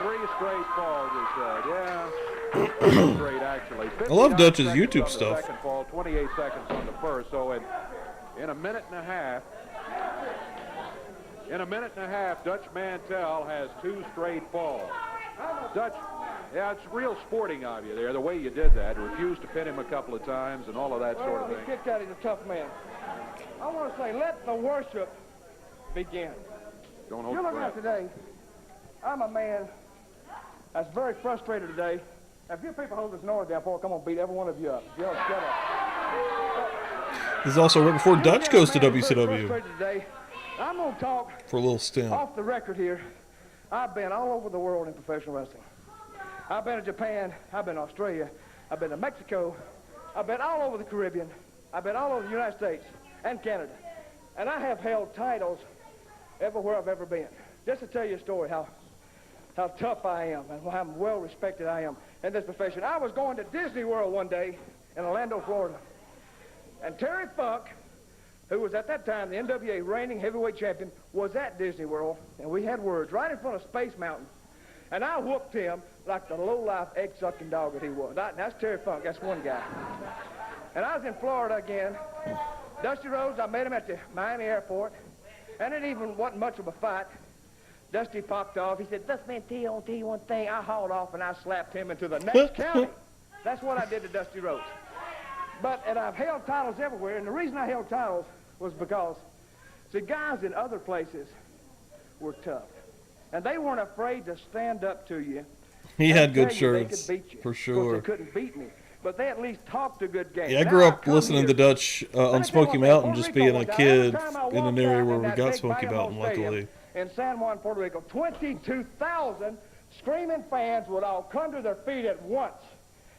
3 straight falls, he said. Yeah. Straight, actually. I love Dutch's YouTube stuff. Second fall, 28 seconds on the first. So in a minute and a half, Dutch Mantell has 2 straight falls. Dutch, yeah, it's real sporting of you there, the way you did that. Refused to pin him a couple of times and all of that sort of thing. He kicked out. He's a tough man. I want to say, let the worship begin. Don't hold You're looking breath. at today, I'm a man that's very frustrated today. Now, if you people hold this noise down for, I'm going to beat every one of you up. Y'all shut up. This is also right before Dutch goes to WCW Today. I'm going to talk for a little stint. Off the record here. I've been all over the world in professional wrestling. I've been to Japan. I've been to Australia. I've been to Mexico. I've been all over the Caribbean. I've been all over the United States and Canada. And I have held titles everywhere I've ever been. Just to tell you a story, how tough I am and how well respected I am in this profession. I was going to Disney World one day in Orlando, Florida, and Terry Funk who was at that time the NWA reigning heavyweight champion, was at Disney World, and we had words right in front of Space Mountain. And I whooped him like the low-life, egg-sucking dog that he was. That's Terry Funk. That's one guy. And I was in Florida again. Dusty Rhodes, I met him at the Miami airport, and it even wasn't much of a fight. Dusty popped off. He said, "This man tell you one thing." I hauled off, and I slapped him into the next county. That's what I did to Dusty Rhodes. And I've held titles everywhere, and the reason I held titles was because, see, guys in other places were tough. And they weren't afraid to stand up to you. He had good shirts, for sure. Of course, they couldn't beat me, but they at least talked a good game. Yeah, I grew up listening to Dutch on Smoky Mountain, just being a kid in an area where we got Smoky Mountain, luckily. In San Juan, Puerto Rico, 22,000 screaming fans would all come to their feet at once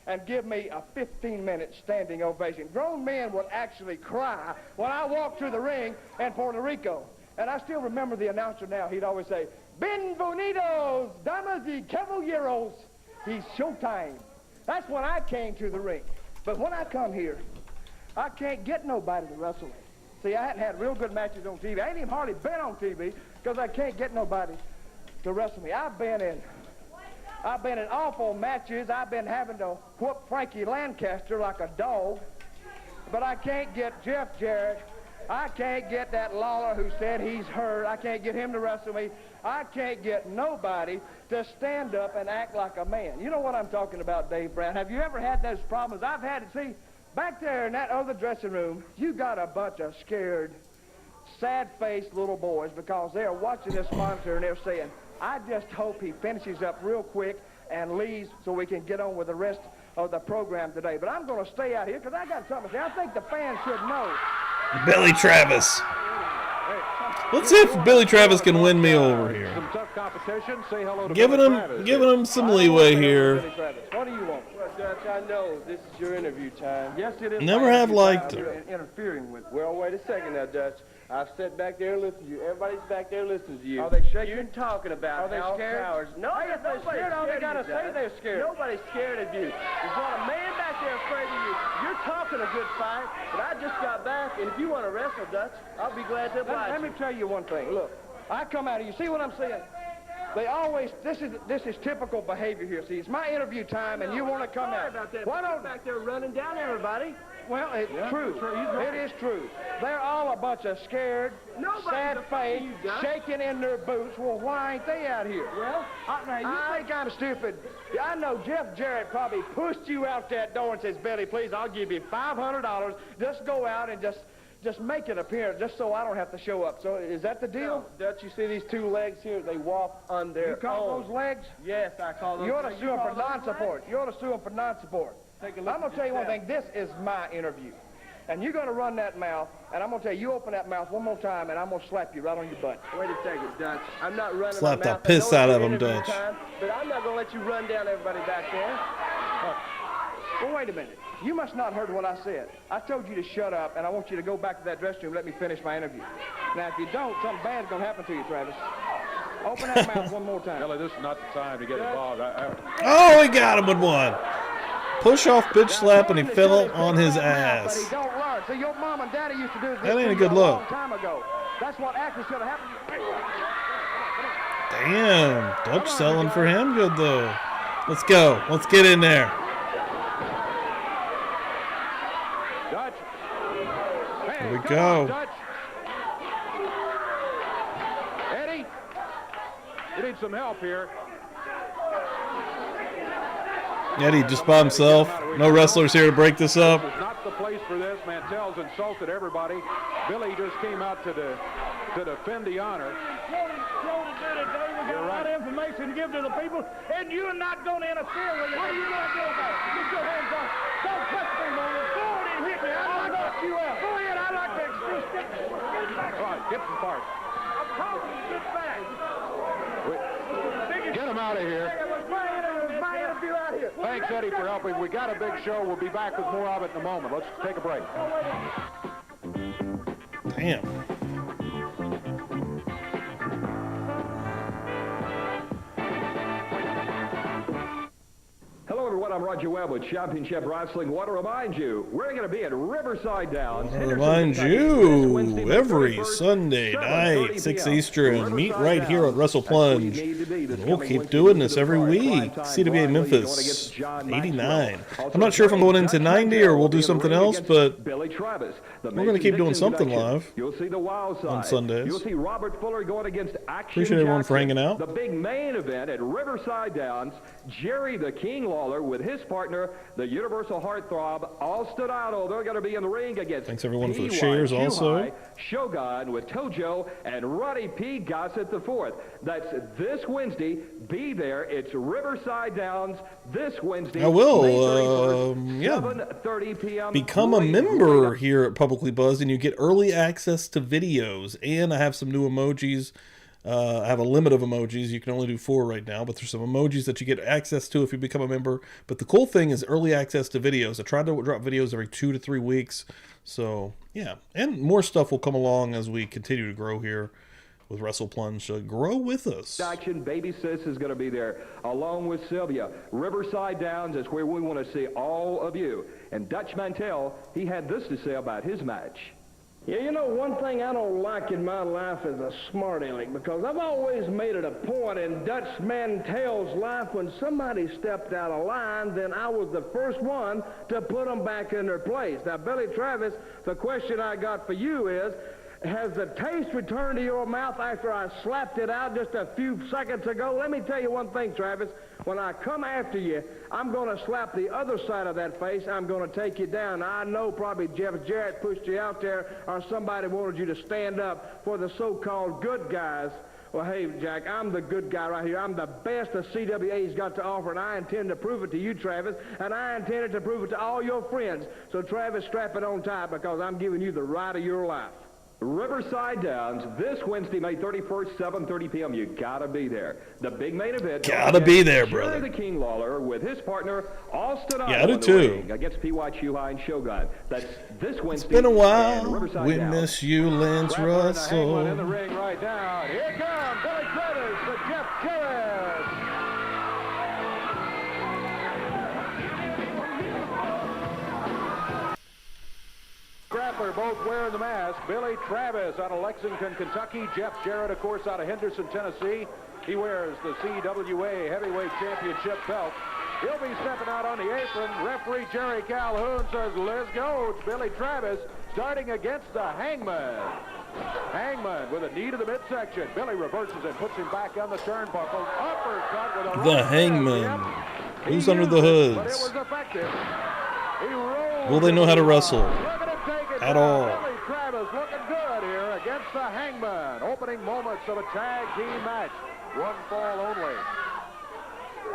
and give me a 15-minute standing ovation. Grown men would actually cry when I walked through the ring in Puerto Rico. And I still remember the announcer now. He'd always say, "Bienvenidos, damas y caballeros." He's showtime. That's when I came to the ring. But when I come here, I can't get nobody to wrestle me. See, I hadn't had real good matches on TV. I ain't even hardly been on TV because I can't get nobody to wrestle me. I've been in awful matches. I've been having to whoop Frankie Lancaster like a dog. But I can't get Jeff Jarrett. I can't get that Lawler who said he's hurt. I can't get him to wrestle me. I can't get nobody to stand up and act like a man. You know what I'm talking about, Dave Brown. Have you ever had those problems? I've had it. See, back there in that other dressing room, you got a bunch of scared, sad-faced little boys because they're watching this monitor and they're saying, "I just hope he finishes up real quick and leaves so we can get on with the rest of the program today." But I'm going to stay out here because I got something to say. I think the fans should know. Billy Travis. Let's see if Billy Travis can win me over here. Some tough competition. Say hello to giving him some leeway here. What do you want? Well, Dutch, I know this is your interview time. Yes, it is. Never have liked it. Interfering with. Well, wait a second now, Dutch. I've sat back there and listened to you. Everybody's back there listening to you. Are they shaking? You're talking about Are they Al scared? Powers. No, Hey, if they're scared, all they gotta say they're scared. Nobody's scared of you. There's not a man back there afraid of you. You're talking a good fight, but I just got back, and if you want to wrestle, Dutch, I'll be glad to oblige. Let me tell you one thing. Look, I come out here. You see what I'm saying? They always. This is typical behavior here. See, it's my interview time, and you want to come out. Why don't back there running down everybody? Well, it's true. It is true. They're all a bunch of scared, sad-faced, shaking in their boots. Well, why ain't they out here? Well, I think I'm stupid. I know Jeff Jarrett probably pushed you out that door and says, "Billy, please, I'll give you $500. Just go out and just make an appearance, just so I don't have to show up." So is that the deal? No, Dutch, you see these two legs here? They walk on their You call those legs? Yes, I call those. You ought to sue them for non-support. You ought to sue them for non-support. I'm going to tell you one thing. This is my interview. And you're going to run that mouth, and I'm going to tell you, you open that mouth one more time, and I'm going to slap you right on your butt. Wait a second, Dutch. I'm not running Slap my the mouth. piss out of him, Dutch. But I'm not going to let you run down everybody back there. Well, wait a minute. You must not have heard what I said. I told you to shut up, and I want you to go back to that dressing room and let me finish my interview. Now, if you don't, something bad's going to happen to you, Travis. Open that mouth one more time. Billy, this is not the time to get involved. Oh, he got him with one. Push off bitch slap, and he fell on his ass. But he don't learn. So your mom and daddy used to do this That ain't a to you good look. long time ago. That's what actually should have happened. Damn, Dutch selling for him good though. Let's go. Let's get in there. Dutch. Hey, Here we come go. on, Dutch. Eddie, you need some help here. Eddie just by himself. No wrestlers here to break this up. This is not the place for this. Mantell's insulted everybody. Billy just came out to defend the honor. We got a lot of information to give to the people, and you're not going to interfere with it. What are you going to do about it? Get your hands off. Don't touch me, man. Go on and hit me. I'll knock you out. Go ahead. I like to express. All right, get some parts. I'm talking. Get back. Get him out of here. My interview out here. Thanks, Eddie, for helping. We got a big show. We'll be back with more of it in a moment. Let's take a break. Damn. Hello, everyone. I'm Roger Webb with Championship Wrestling. Want to remind you, we're going to be at Riverside Downs. Remind you, every Sunday night, 6 Eastern, meet right here at Wrestle Plunge. And we'll keep doing this every week. CWA Memphis 89. I'm not sure if I'm going into 90 or we'll do something else, but we're going to keep doing something live on Sundays. You'll see Robert Fuller going against Action Appreciate everyone Jackson. for hanging out. The big main event at Riverside Downs, Jerry the King Lawler with his partner, the Universal Heartthrob, Austin Idol. They're going to be in the ring against Thanks everyone for the shares also. Shogun with Tojo and Roddy P. Gossett IV. That's this Wednesday. Be there. It's Riverside Downs this Wednesday. I will, May 31st, 7:30 p.m. become a member here at Publicly Buzzed, and you get early access to videos. And I have some new emojis. I have a limit of emojis. You can only do 4 right now, but there's some emojis that you get access to if you become a member. But the cool thing is early access to videos. I try to drop videos every 2 to 3 weeks. So, yeah. And more stuff will come along as we continue to grow here with Wrestle Plunge. So grow with us. Action Baby Sis is going to be there along with Sylvia. Riverside Downs is where we want to see all of you. And Dutch Mantell, he had this to say about his match. Yeah, you know, one thing I don't like in my life is a smart aleck, because I've always made it a point in Dutch Mantell's life, when somebody stepped out of line, then I was the first one to put them back in their place. Now, Billy Travis, the question I got for you is, has the taste returned to your mouth after I slapped it out just a few seconds ago? Let me tell you one thing, Travis. When I come after you, I'm going to slap the other side of that face. I'm going to take you down. Now, I know probably Jeff Jarrett pushed you out there, or somebody wanted you to stand up for the so-called good guys. Well, hey, Jack, I'm the good guy right here. I'm the best the CWA's got to offer, and I intend to prove it to you, Travis, and I intended to prove it to all your friends. So, Travis, strap it on tight, because I'm giving you the ride of your life. Riverside Downs this Wednesday, May 31st, 7:30 p.m. You gotta be there. The big main event. Gotta be there, brother. Jerry the King Lawler with his partner Austin Yeah, I do too. against P.Y. Chuhai and Shogun. That's this Wednesday. It's been a while. Downs. We miss you, Lance Russell. In the ring right now. Here comes Billy Travis to Jeff Jarrett. Grappler both wearing the mask. Billy Travis out of Lexington, Kentucky. Jeff Jarrett, of course, out of Henderson, Tennessee. He wears the CWA Heavyweight Championship belt. He'll be stepping out on the apron. Referee Jerry Calhoun says, let's go. It's Billy Travis starting against the Hangman. Hangman with a knee to the midsection. Billy reverses and puts him back on the turnbuckle. Uppercut with a The Hangman. Who's under the hoods? But it was effective. He rolled. Will they know how to wrestle? At all. Billy Travis looking good here against the Hangman. Opening moments of a tag team match. One fall only.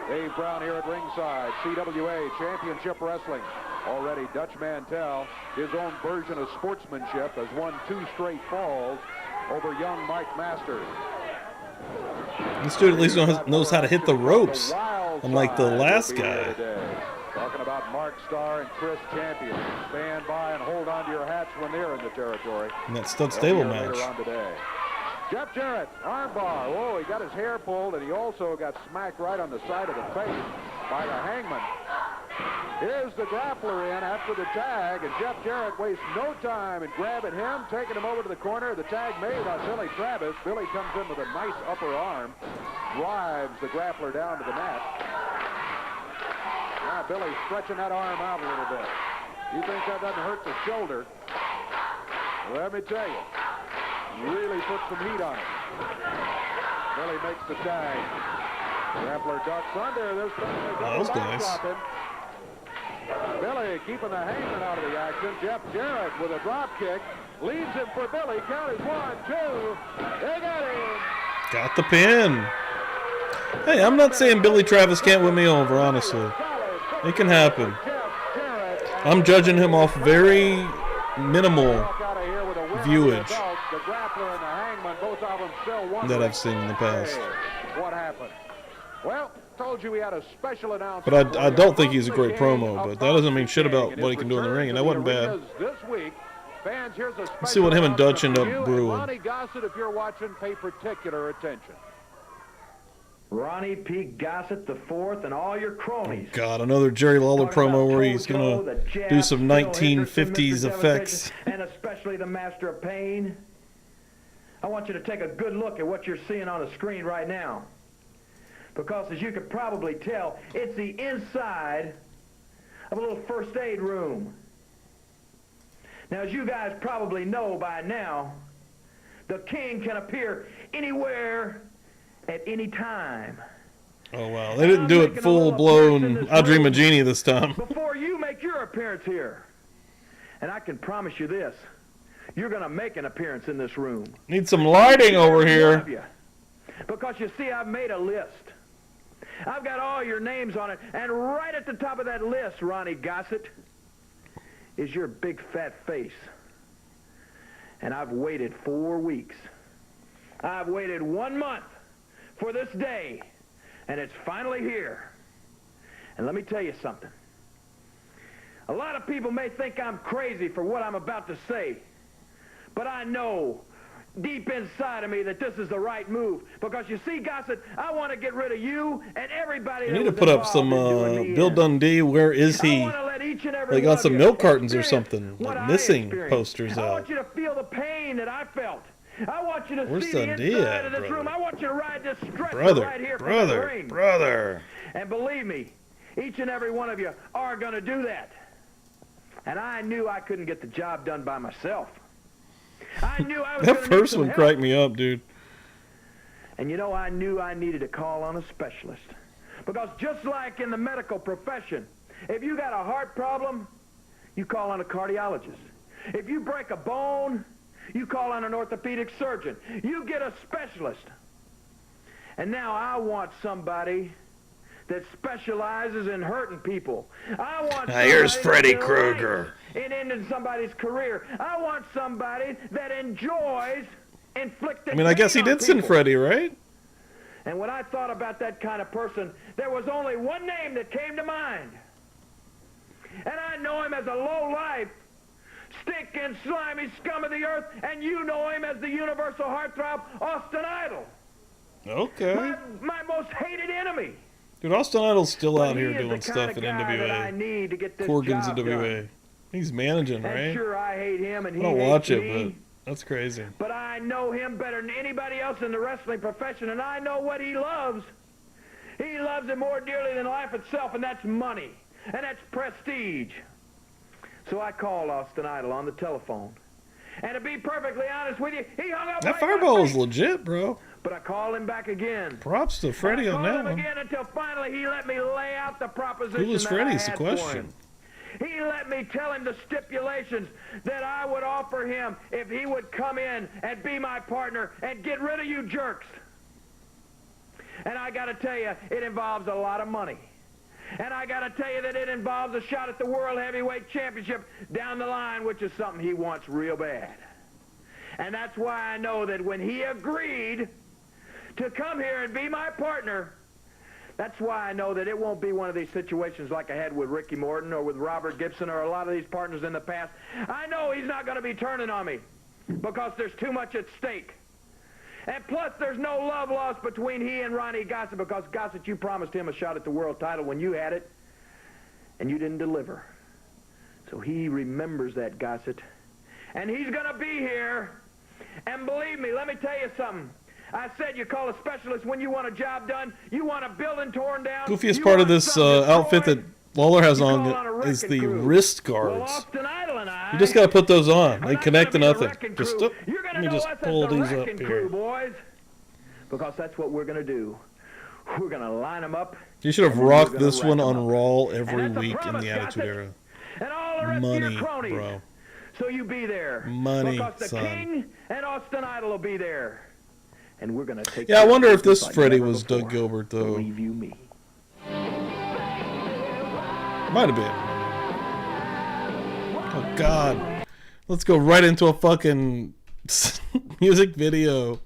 Dave Brown here at ringside. CWA Championship Wrestling. Already Dutch Mantell, his own version of sportsmanship, has won 2 straight falls over young Mike Masters. This dude at least knows how to hit the ropes, unlike the last guy. Talking about Mark Starr and Chris Champion. Stand by and hold on to your hats when they're in the territory. In that stud stable match. Later on today. Jeff Jarrett, armbar. Whoa, he got his hair pulled, and he also got smacked right on the side of the face by the Hangman. Here's the grappler in after the tag, and Jeff Jarrett wastes no time in grabbing him, taking him over to the corner. The tag made on Billy Travis. Billy comes in with a nice upper arm, drives the grappler down to the mat. Now Billy stretching that arm out a little bit. You think that doesn't hurt the shoulder? Let me tell you, really put some heat on it. Billy makes the tag. Grappler ducks under. This that was nice. Billy keeping the Hangman out of the action. Jeff Jarrett with a drop kick leads him for Billy. Count is 1, 2. They got him. Got the pin. Hey, I'm not saying Billy Travis can't win me over, honestly. It can happen. I'm judging him off very minimal viewage that I've seen in the past. What happened? Well, told you we had a special announcement. But I don't think he's a great promo, but that doesn't mean shit about what he can do in the ring, and that wasn't bad. Let's see what him and Dutch end up brewing. Ronnie Gossett, if you're watching, pay particular attention. Ronnie P. Gossett IV and all your cronies. God, another Jerry Lawler promo where he's going to do some 1950s effects. And especially the Master of Pain. I want you to take a good look at what you're seeing on the screen right now. Because as you could probably tell, it's the inside of a little first aid room. Now, as you guys probably know by now, the king can appear anywhere at any time. Oh, wow. They didn't do it full-blown I Dream of Jeannie this time. Before you make your appearance here. And I can promise you this. You're going to make an appearance in this room. Need some lighting over here. Because you see, I've made a list. I've got all your names on it. And right at the top of that list, Ronnie Gossett, is your big fat face. And I've waited 4 weeks. I've waited 1 month for this day, and it's finally here. And let me tell you something. A lot of people may think I'm crazy for what I'm about to say, but I know deep inside of me that this is the right move. Because you see, Gossett, I want to get rid of you and everybody. You need to put up some Bill Dundee, where is he? They got some milk cartons or something, like missing posters I out. want you to feel the pain that I felt. I want you to Where's see the Dundee inside at, of this brother? room. I want you to ride this stretcher right here from the ring. Brother. And believe me, each and every one of you are going to do that. And I knew I couldn't get the job done by myself. I knew I was That first one help. cracked me up, dude. And you know, I knew I needed to call on a specialist. Because just like in the medical profession, if you got a heart problem, you call on a cardiologist. If you break a bone, you call on an orthopedic surgeon. You get a specialist. And now I want somebody that specializes in hurting people. I want Now here's Freddy that Krueger. delights in ending somebody's career. I want somebody that enjoys inflicting I mean, I guess he pain on did send people. Freddy, right? And when I thought about that kind of person, there was only one name that came to mind. And I know him as a low-life, stinking, slimy scum of the earth, and you know him as the universal heartthrob, Austin Idol. Okay. My most hated enemy. Dude, Austin Idol's still But out he here is the doing kind stuff of in guy that I NWA. need to get this Corgan's job NWA. done. He's managing, And right? sure, I hate him, and I he don't hates watch it, me. but that's crazy. But I know him better than anybody else in the wrestling profession, and I know what he loves. He loves it more dearly than life itself, and that's money, and that's prestige. So I called Austin Idol on the telephone. And to be perfectly honest with you, he hung up. That fireball is legit, bro. But I called him back again. Props to Freddy on that I called him one. again until finally he let me lay out the proposition. Who was that Freddy? I It's the had for question. him. He let me tell him the stipulations that I would offer him if he would come in and be my partner and get rid of you jerks. And I got to tell you, it involves a lot of money. And I got to tell you that it involves a shot at the World Heavyweight Championship down the line, which is something he wants real bad. And that's why I know that when he agreed to come here and be my partner, that's why I know that it won't be one of these situations like I had with Ricky Morton or with Robert Gibson or a lot of these partners in the past. I know he's not going to be turning on me because there's too much at stake. And plus, there's no love lost between he and Ronnie Gossett because, Gossett, you promised him a shot at the world title when you had it, and you didn't deliver. So he remembers that, Gossett. And he's going to be here. And believe me, let me tell you something. I said you call a specialist when you want a job done. You want a building torn down. Goofiest part of this outfit that Lawler has on is the wrist guards. You just got to put those on. They connect to nothing. Just let me just pull these up here. Boys, because that's what we're going to do. We're going to line them up. You should have rocked this one on Raw every week in the Attitude Era. And all the rest Money, of your cronies. bro. So you be there. Money, because the son. King and Austin Idol will be there. And we're going to take Yeah, I wonder if this like Freddy never was before. Doug Gilbert, though. Believe you me. Might have been. Oh, God. Let's go right into a fucking music video.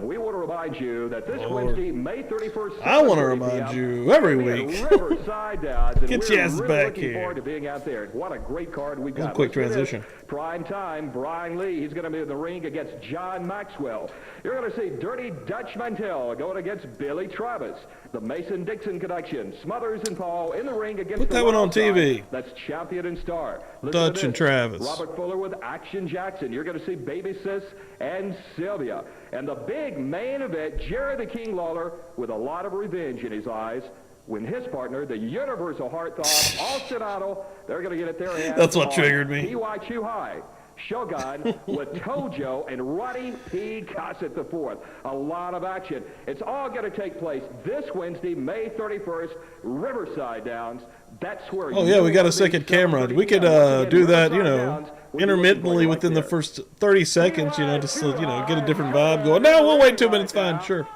We want to remind you that this Wednesday, May 31st, I want to remind you every week. Riverside, and Get we're your ass really back looking here. forward to being out there. What a great card we got. Quick Let's get transition. Prime time, Brian Lee. He's going to be in the ring against John Maxwell. You're going to see Dirty Dutch Mantell going against Billy Travis. The Mason-Dixon connection, Smothers and Paul in the ring against Put that one on TV. That's champion and star. Dutch and Travis. Robert Fuller with Action Jackson. You're going to see Baby Sis and Sylvia. And the big main event, Jerry the King Lawler with a lot of revenge in his eyes. When his partner, the Universal Heartthrob, Austin Idol, they're going to get it their hands. That's what triggered me. P.Y. Chuhai, Shogun with Tojo and Roddy P. Gossett IV. A lot of action. It's all going to take place this Wednesday, May 31st, Riverside Downs. That's where. Oh yeah, we got a second camera. We could do that, you know, intermittently within the first 30 seconds, you know, just you know, get a different vibe going. No, we'll wait 2 minutes. Fine, sure.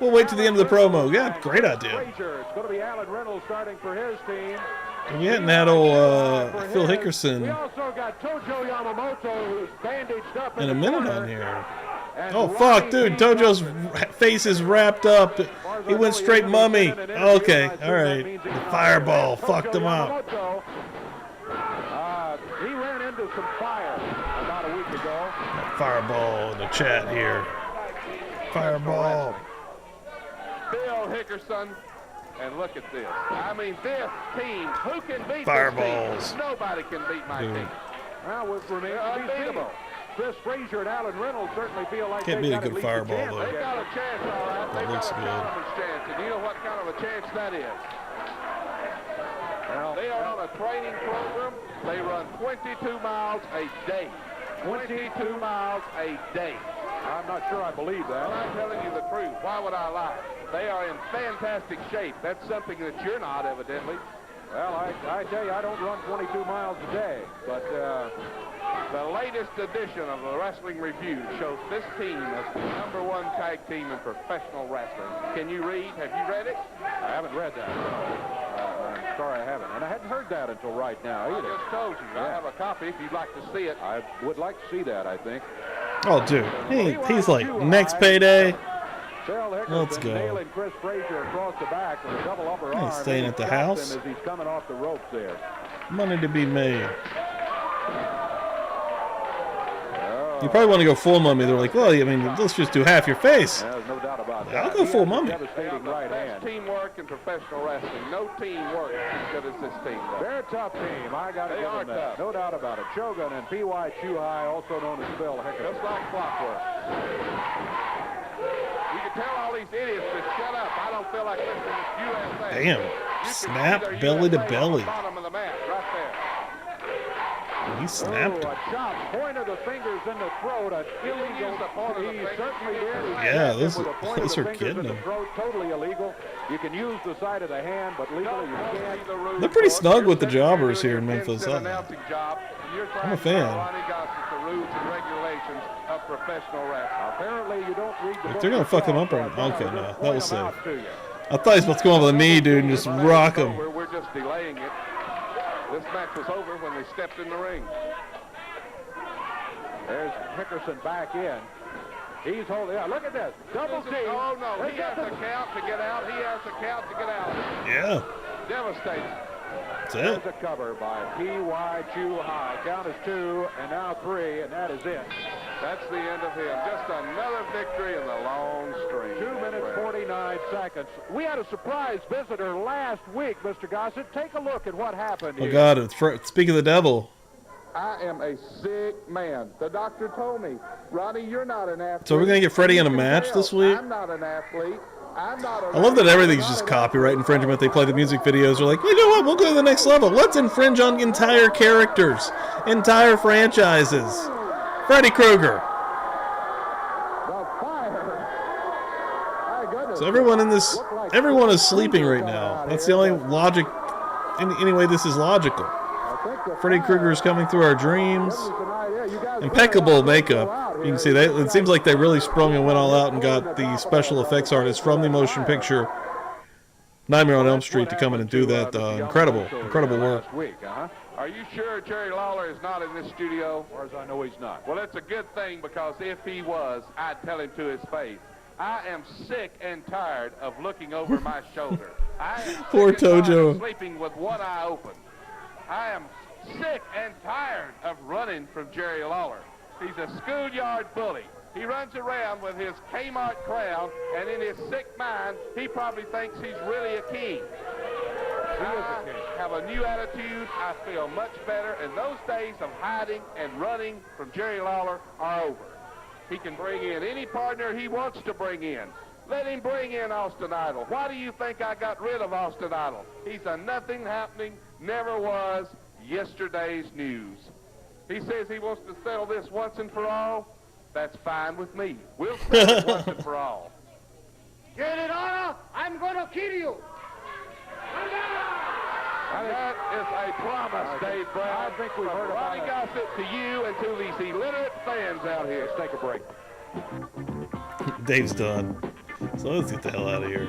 We'll wait to the end of the promo. Yeah, great idea. It's going to be Alan Reynolds starting for his team. And we hadn't had old Phil Hickerson We also got Tojo Yamamoto, who's bandaged up in a minute on here. Oh, fuck, dude. Tojo's face is wrapped up. He went straight mummy. Okay, all right. The fireball fucked him up. He ran into some fire about a week ago. Fireball in the chat here. Fireball. Bill Hickerson, and look at this. I mean, this team, who can beat Fireballs. this team? Nobody can beat my team. Well, it remains unbeatable. Chris Frazier and Alan Reynolds certainly feel like Can't they beat a got at good least fireball, chance. though. They've got a chance, all right. They've looks got a good. gentleman's chance, and you know what kind of a chance that is. Well, They are on a training program. They run 22 miles a day. 22 miles a day. I'm not sure I believe that. Well, I'm telling you the truth. Why would I lie? They are in fantastic shape. That's something that you're not, evidently. Well, I tell you, I don't run 22 miles a day, but the latest edition of the Wrestling Review shows this team as the #1 tag team in professional wrestling. Can you read? Have you read it? I haven't read that. I'm sorry I haven't. And I hadn't heard that until right now I either. just told you. I have a copy if you'd like to see it. I would like to see that, I think. Oh, dude. He's like, next payday. Phil Hickerson Let's go. nailing Chris Frazier across the back with a double upper arm. He's staying at the house. As he's coming off the ropes there. Money to be made. You probably want to go full mummy. They're like, well, I mean, let's just do half your face. There's no doubt about that. I'll go full mummy. Devastating right hand. Best teamwork in professional wrestling. No team works as good as this team does. They're a tough team. I got to They give are them that. tough. No doubt about it. Shogun and P.Y. Chuhai, also known as Phil Hickerson. Just like clockwork. You can tell all these idiots to shut up. I don't feel like listening to USA. Damn. Snap belly to belly. Bottom of the mat, right there. He snapped. Oh, a chop. Point of the fingers in the throat. An illegal. He certainly did. He Yeah, snapped those him with a point of are the fingers kidding in the him. throat. Totally illegal. You can use the side of the hand, but legally you can't. They're pretty snug with the jobbers here in Memphis. I'm I'm a fan. The rules and regulations of professional wrestling. Apparently, you don't read the book They're going to fuck him up right yourself, now. Okay, so no. just That was point 'em safe. out to you. I thought he was about to come up with a knee, dude, and just rock him. We're just delaying it. This match was over when they stepped in the ring. There's Hickerson back in. He's holding. Yeah, look at this. Double team. Oh, no. They He got has to the- count to get out. He has to count to get out. Yeah. Devastating. That's There's it. a cover by P.Y. Chuhai. Count is 2, and now 3, and that is it. That's the end of him. Just another victory in the long streak. 2 minutes, 49 seconds. We had a surprise visitor last week, Mr. Gossett. Take a look at what happened Oh, here. God. Speak of the devil. I am a sick man. The doctor told me, Ronnie, you're not an athlete. So we're going to get Freddie in a match this week? I'm not an athlete. I'm not a I love that everything's just copyright infringement. They play the music videos. They're like, you know what? We'll go to the next level. Let's infringe on entire characters, entire franchises. Freddy Krueger. The fire. My goodness. So everyone is sleeping right now. That's the only logic. Anyway, this is logical. Freddy Krueger is coming through our dreams. Impeccable makeup. You can see that. It seems like they really sprung and went all out and got the special effects artist from the motion picture Nightmare on Elm Street to come in and do that. Incredible work. Are you sure Jerry Lawler is not in this studio? As far as I know, he's not. Well, it's a good thing, because if he was, I'd tell him to his face. I am sick and tired of looking over my shoulder. I am Poor sick and tired Tojo. of sleeping with one eye open. I am sick and tired of running from Jerry Lawler. He's a schoolyard bully. He runs around with his Kmart crown, and in his sick mind, he probably thinks he's really a king. I have a new attitude. I feel much better, and those days of hiding and running from Jerry Lawler are over. He can bring in any partner he wants to bring in. Let him bring in Austin Idol. Why do you think I got rid of Austin Idol? He's a nothing happening, never was, yesterday's news. He says he wants to settle this once and for all. That's fine with me. We'll settle it once and for all. Get it, Anna? I'm going to kill you. That is a promise, Dave Brown. I think we've heard about Ronnie Gossett to you and to these illiterate fans out here. Let's take a break. Dave's done. So let's get the hell out of here.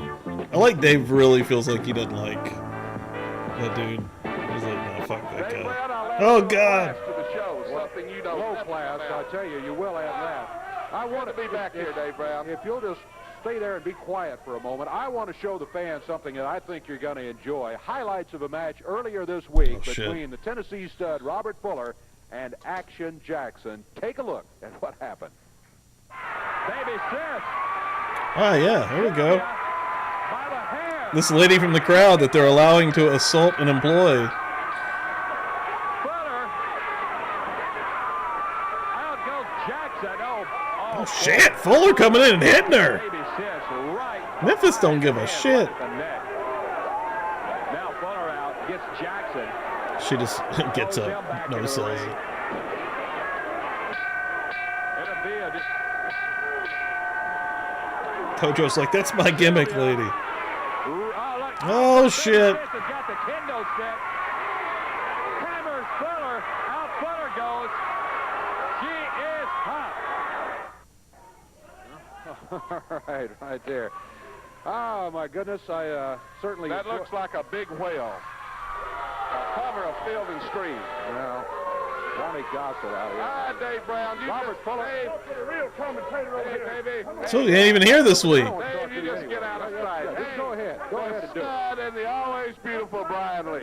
I like Dave really feels like he doesn't like that dude. He's like, no, fuck that guy. Oh, God. To the show, something you don't Low class, I tell you, you will have that. I want to be back here, Dave Brown. If you'll just stay there and be quiet for a moment, I want to show the fans something that I think you're going to enjoy. Highlights of a match earlier this week between the Tennessee stud Robert Fuller and Action Jackson. Take a look at what happened. Baby Sis. Ah, yeah, there we go. This lady from the crowd that they're allowing to assault an employee. Oh, shit. Fuller coming in and hitting her. Memphis don't give a shit. Now Fuller out, gets Jackson. She just gets up. No sells it. Tojo's like, that's my gimmick, lady. Oh, shit. Hammers Fuller. Out Fuller goes. She is hot. All right there. Oh, my goodness, I certainly... That looks like a big whale. A cover of Field and Stream. Well, Ronnie Gossett out here. Ah, Dave Brown, you Robert just, Fuller. Dave, The real commentator over here. baby. So you ain't even here this week. Dave, you just get out of sight. Just go ahead. Go ahead and do it. And the always beautiful Brian Lee.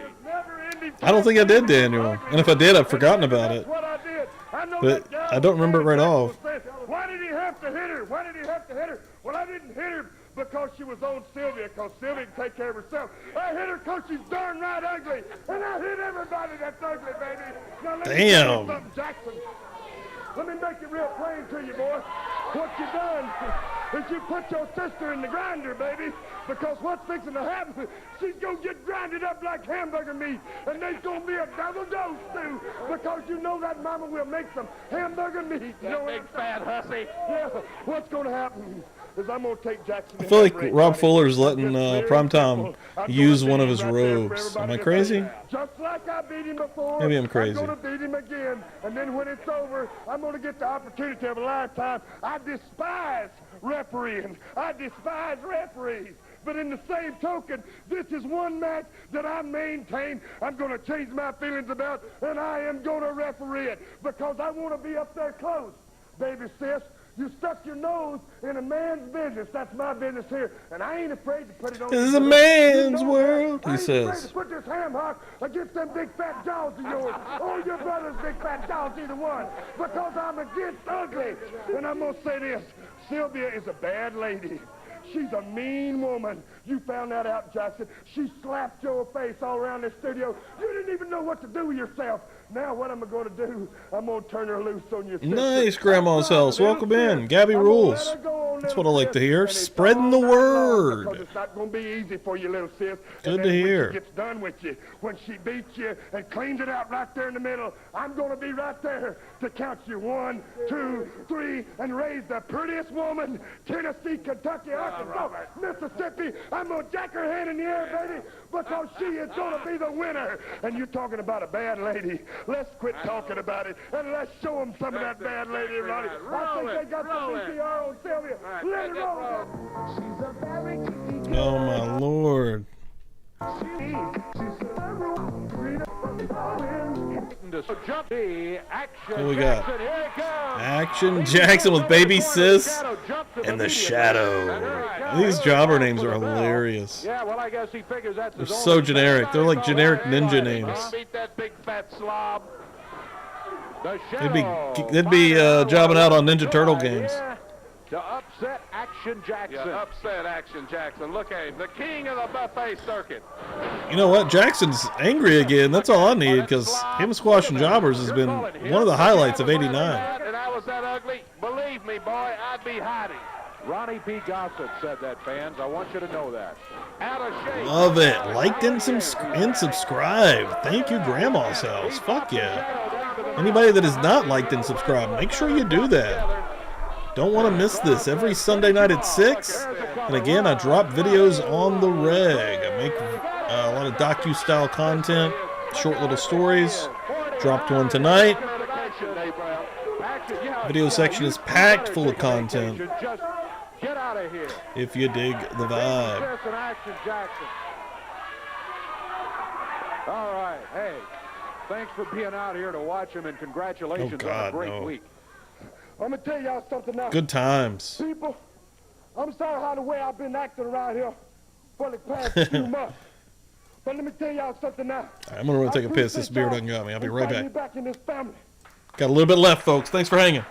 I don't think I did, Daniel. And if I did, I've forgotten about it. What I did. I know But that guy I don't remember it right off. Why did he have to hit her? Why did he have to hit her? Well, I didn't hit her because she was on Sylvia, because Sylvia can take care of herself. I hit her because she's darn right ugly. And I hit everybody that's ugly, baby. Now, let me tell you something, Jackson. Let me make it real plain to you, boy. What you done is you put your sister in the grinder, baby, because what's fixing to happen, she's going to get grinded up like hamburger meat, and there's going to be a double dose, too, because you know that mama will make some hamburger meat. You know Big fat hussy. Yeah, what's going to happen is I'm going to take Jackson. I feel like Rob Fuller's letting Primetime use one of his robes. Am I crazy? Just like I beat him before. Maybe I'm crazy. I'm going to beat him again, and then when it's over, I'm going to get the opportunity of a lifetime. I despise refereeing. I despise referees. But in the same token, this is one match that I maintain I'm going to change my feelings about, and I am going to referee it because I want to be up there close. Baby sis, you stuck your nose in a man's business. That's my business here, and I ain't afraid to put it on. This is a man's world, he says. I ain't afraid to put this ham hock against them big fat jaws of yours, or your brother's big fat jaws, either one, because I'm against ugly. And I'm going to say this, Sylvia is a bad lady. She's a mean woman. You found that out, Jackson. She slapped your face all around the studio. You didn't even know what to do with yourself. Now what am I going to do? I'm going to turn her loose on your sister. Nice, Grandma's house. Welcome in. Gabby rules. That's what I like to hear. Spreading the word. Because it's not going to be easy for you, little sis. Good to hear. When she gets done with you, when she beats you and cleans it out right there in the middle, I'm going to be right there to count you 1, 2, 3, and raise the prettiest woman, Tennessee, Kentucky, Arkansas, Mississippi. I'm going to jack her hand in the air, baby, because she is going to be the winner. And you're talking about a bad lady. Let's quit talking about it, and let's show them some of that bad lady, Ronnie. I think they got the VCR on Sylvia. Let it roll. Oh, my Lord. waiting to jump. The Action What we got? Jackson, here it comes. Action Jackson with Baby Sis and the Shadow. These jobber names are hilarious. Yeah, well, I guess he figures that's They're so generic. They're like generic ninja names. Beat that big fat slob. The They'd be jobbing out on Ninja Turtle games. To upset Action Jackson. Yeah, upset Action Jackson. Look at him, the king of the buffet circuit. You know what? Jackson's angry again. That's all I need, because him squashing jobbers has been one of the highlights of '89. And I was that ugly. Believe me, boy, I'd be hiding. Ronnie P. Gossett said that, fans. I want you to know that. Out of shape. Love it. Liked and subscribed. Thank you, Grandma's House. Fuck yeah. Anybody that is not liked and subscribed, make sure you do that. Don't want to miss this. Every Sunday night at 6. And again, I drop videos on the reg. I make a lot of docu-style content, short little stories. Dropped one tonight. Video section is packed full of content. Get out of here. If you dig the vibe. Action Jackson. All right. Hey, thanks for being out here to watch him, and congratulations on a great week. I'm going to tell y'all something now. Good times. People, I'm sorry how the way I've been acting around here for the past few months. But let me tell y'all something now. I'm going to run take a piss. This beer doesn't got me. I'll be right back. Back in this family. Got a little bit left, folks. Thanks for hanging.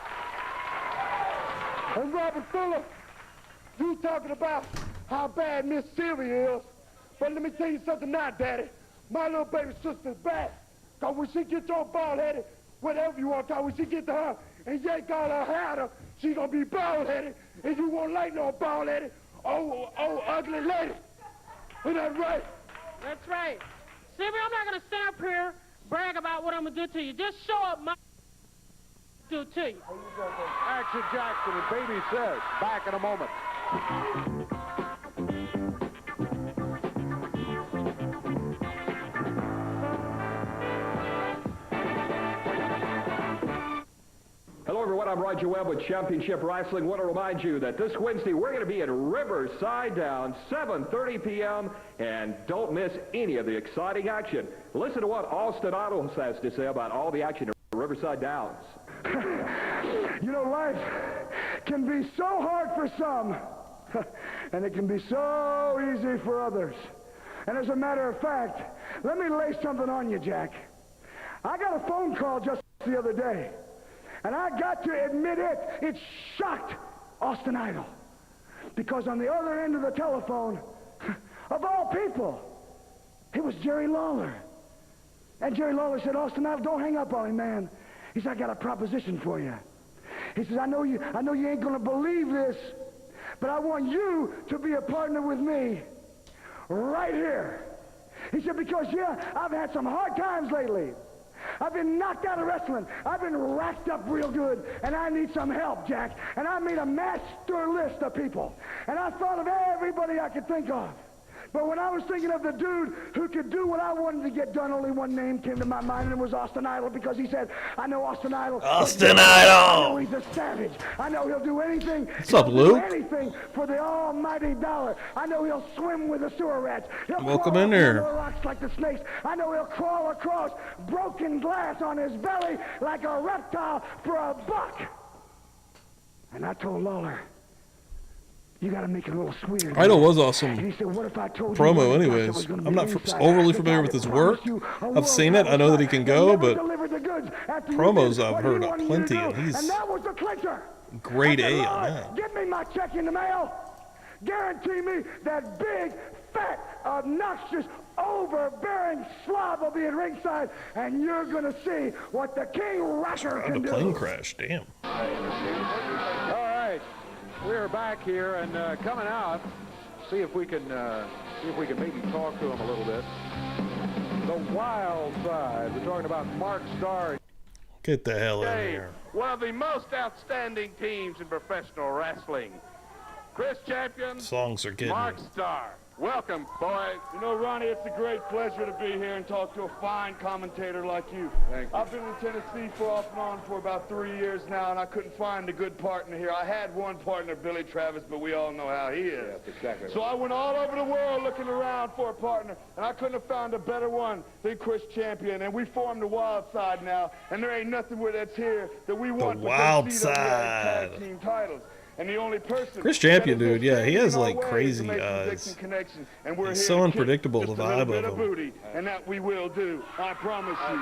And Robert Fuller, you talking about how bad Miss Sylvia is. But let me tell you something now, Daddy. My little baby sister's bad. Because when she gets all bald-headed, whatever you want to call, when she get to her and yank all her hair out of, she going to be bald-headed. And you won't like no bald-headed, ugly lady. Isn't that right? That's right. Sylvia, I'm not going to stand up here, brag about what I'm going to do to you. Just show up my do to you. Action Jackson and Baby Says. Back in a moment. Hello, everyone. I'm Roger Webb with Championship Wrestling. I want to remind you that this Wednesday we're going to be in Riverside Downs, 7:30 p.m., and don't miss any of the exciting action. Listen to what Austin Idol has to say about all the action at Riverside Downs. You know, life can be so hard for some, and it can be so easy for others. And as a matter of fact, let me lay something on you, Jack. I got a phone call just the other day, and I got to admit it shocked Austin Idol. Because on the other end of the telephone, of all people, it was Jerry Lawler. And Jerry Lawler said, Austin Idol, don't hang up on me, man. He said, I got a proposition for you. He says, I know you ain't going to believe this, but I want you to be a partner with me right here. He said, because, yeah, I've had some hard times lately. I've been knocked out of wrestling. I've been racked up real good, and I need some help, Jack. And I made a master list of people, and I thought of everybody I could think of. But when I was thinking of the dude who could do what I wanted to get done, only one name came to my mind, and it was Austin Idol, because he said, I know Austin Idol. Austin Idol! I know he's a savage. I know he'll do anything. What's up, Luke? Anything for the almighty dollar. I know he'll swim with the sewer rats. He'll Welcome in there. rocks like the snakes. I know he'll crawl across broken glass on his belly like a reptile for a buck. And I told Lawler, you got to make it a little sweeter. Idol was awesome. And he said, what if I told promo you anyways. I'm not overly familiar with his work. I've seen it. I know that he can go, but promos I've heard plenty, and he's grade A on that. Get me my check in the mail. Guarantee me that big, fat, obnoxious, overbearing slob will be at ringside, and you're going to see what the King Rocker can do. The plane crash, damn. All right. We're back here and coming out. See if we can maybe talk to him a little bit. The Wild Side. We're talking about Mark Starr. Get the hell in here. One of the most outstanding teams in professional wrestling. Chris Champion. Songs are getting Mark Starr. Welcome, boys. You know, Ronnie, it's a great pleasure to be here and talk to a fine commentator like you. Thank you. I've been in Tennessee for off and on for about 3 years now, and I couldn't find a good partner here. I had one partner, Billy Travis, but we all know how he is. Yes, exactly. So I went all over the world looking around for a partner, and I couldn't have found a better one than Chris Champion. And we formed the Wild Side now, and there ain't nothing that's here that we want but Wild CWA Side. Tag Team titles. And the only person Chris Champion, dude, yeah, he has like crazy eyes. He's so unpredictable, the vibe of him. Booty, and that we will do, I promise you.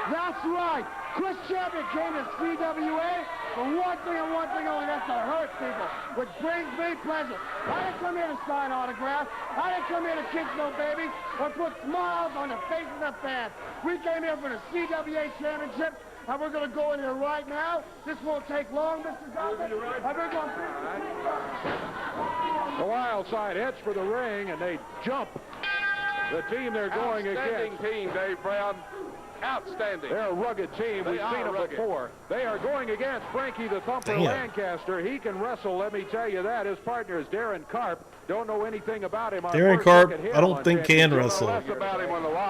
That's right. Chris Champion came to CWA for one thing and one thing only, that's to hurt people, which brings me pleasure. I didn't come here to sign autographs. I didn't come here to kiss no babies or put smiles on the faces of fans. We came here for the CWA Championship. And we're going to go in here right now. This won't take long, Mr. Gossett. The Wild Side heads for the ring, and they jump the team they're going Outstanding against. team, Dave Brown. Outstanding. They're a rugged team. We've seen them rugged. before. They are going against Frankie the Thumper Damn. Lancaster. He can wrestle, let me tell you that. His partner is Darren Karp. Don't know anything about him. Darren Karp, I don't think can wrestle.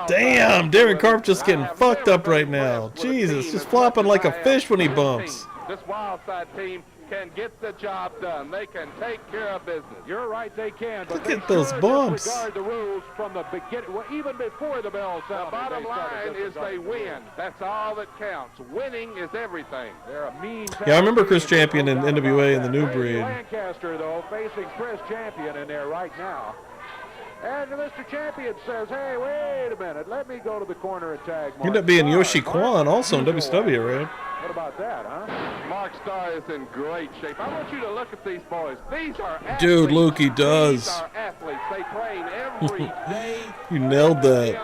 Damn, Darren Karp just getting fucked up right now. Jesus, just flopping like a fish when he bumps. This Wild Side team can get the job done. They can take care of business. You're right, they can. But Look at those bumps. Disregard the rules from the beginning, well, even before the bell sounded. The bottom line is they win. That's all that counts. Winning is everything. They're a mean. Yeah, I remember Chris Champion in NWA in the New Breed. Lancaster, though, facing Chris Champion in there right now. And Mr. Champion says, hey, wait a minute. Let me go to the corner and tag Mark. He ended up being Starr. Yoshi Kwan also in WCW, right? What about that, huh? Mark Starr is in great shape. I want you to look at these boys. These are athletes. Dude, Luke, he does. These are athletes. They train every day. You nailed that.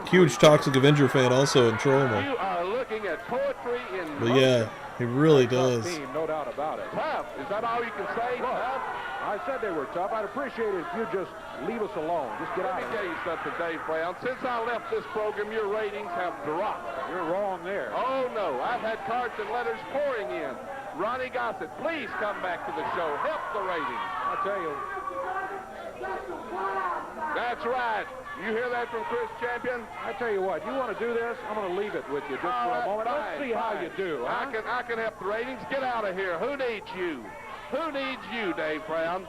Huge Toxic Avenger fan also in Trauma. You are looking at poetry in But yeah, he really does. Team, no doubt about it. Tough. Is that all you can say? Look, Tough? I said they were tough. I'd appreciate it if you just leave us alone. Just get out Let of me tell here. you something, Dave Brown. Since I left this program, your ratings have dropped. You're wrong there. Oh, no. I've had cards and letters pouring in. Ronnie Gossett, please come back to the show. Help the ratings. I tell you. That's right. You hear that from Chris Champion? I tell you what, you want to do this? I'm going to leave it with you just for a moment. Let's see how you do. Huh? I can help the ratings. Get out of here. Who needs you? Who needs you, Dave Brown?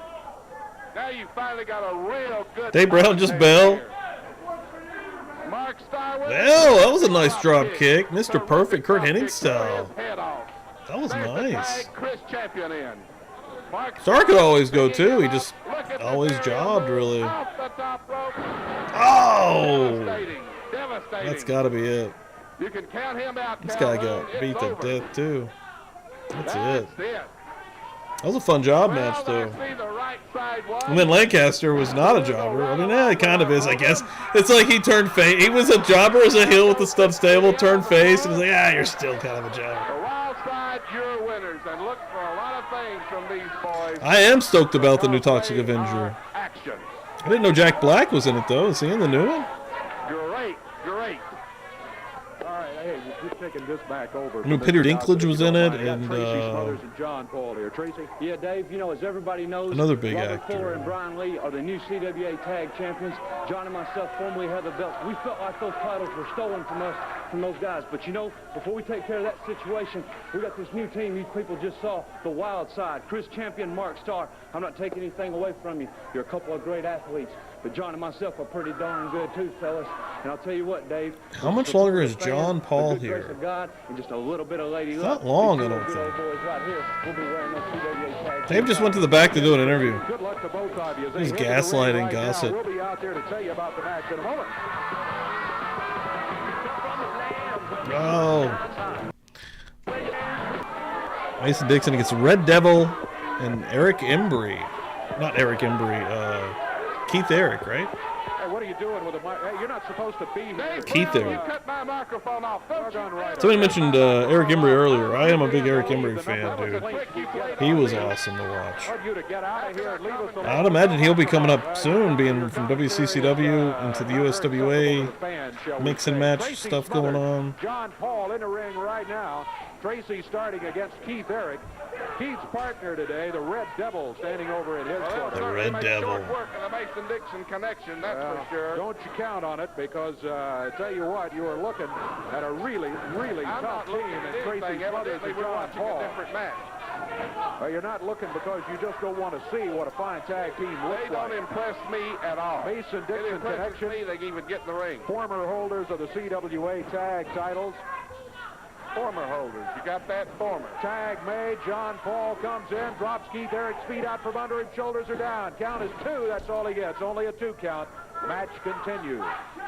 Now you finally got a real good... Dave Brown just bail. Mark Starr with Well, that was a nice drop kick. Mr. Perfect Kurt Hennig style. That was nice. Chris Champion in. Starr could always go too. He just always jobbed really. Oh! That's got to be it. You can count him out. This guy got beat to death too. That's it. That was a fun job match though. And then Lancaster was not a jobber. I mean, he kind of is, I guess. It's like he turned face. He was a jobber as a heel with the Stud Stable, turned face, and was like, you're still kind of a jobber. The Wild Side, you're winners, and look for a lot of things from these boys. I am stoked about the new Toxic Avenger. Action. I didn't know Jack Black was in it though. Is he in the new one? Great. All right, hey, we're taking this back over. I knew Peter Dinklage was in it, and Tracy Smothers and John Paul here. Tracy? Yeah, Dave, you know, as everybody knows, another big Robert actor. Fuller and Brian Lee are the new CWA Tag Champions. John and myself formerly had the belts. We felt like those titles were stolen from us, from those guys. But, you know, before we take care of that situation, we got this new team you people just saw, the Wild Side. Chris Champion, Mark Starr. I'm not taking anything away from you. You're a couple of great athletes. But John and myself are pretty darn good too, fellas. And I'll tell you what, Dave. How much longer is John Paul here? Of God and just a little bit of lady Not long, I don't think. Right here. We'll be wearing those CWA tag Dave just went to the back to do an interview. Good luck to both of you. He's gaslighting Right Gossett. We'll be out there to tell you about the match in a moment. Oh. Mason Dixon against Red Devil and Eric Embry. Not Eric Embry, Keith Eric, right? Hey, what are you doing with the mic? Hey, you're not supposed to be here. Keith Eric. You cut my microphone off. Somebody mentioned Eric Embry earlier. I am a big Eric Embry fan, dude. He was awesome to watch. I'd imagine he'll be coming up soon, being from WCCW into the USWA, mix and match stuff going on. John Paul in the ring right now. Tracy starting against Keith Eric. Keith's partner today, the Red Devil, standing over at his corner. The Red Devil. Work, and they make Mason-Dixon connection, that's for sure. Don't you count on it, because I tell you what, you are looking at a really, really tough team. And Tracy Smothers and John Paul. A different match. Well, you're not looking because you just don't want to see what a fine tag team looks like. They don't impress me at all. Mason-Dixon connection. Me, they can even get in the ring. Former holders of the CWA tag titles. Former holders. You got that? Former. Tag made. John Paul comes in, drops Keith Eric's feet out from under him. Shoulders are down. Count is 2. That's all he gets. Only a 2 count. Match continues.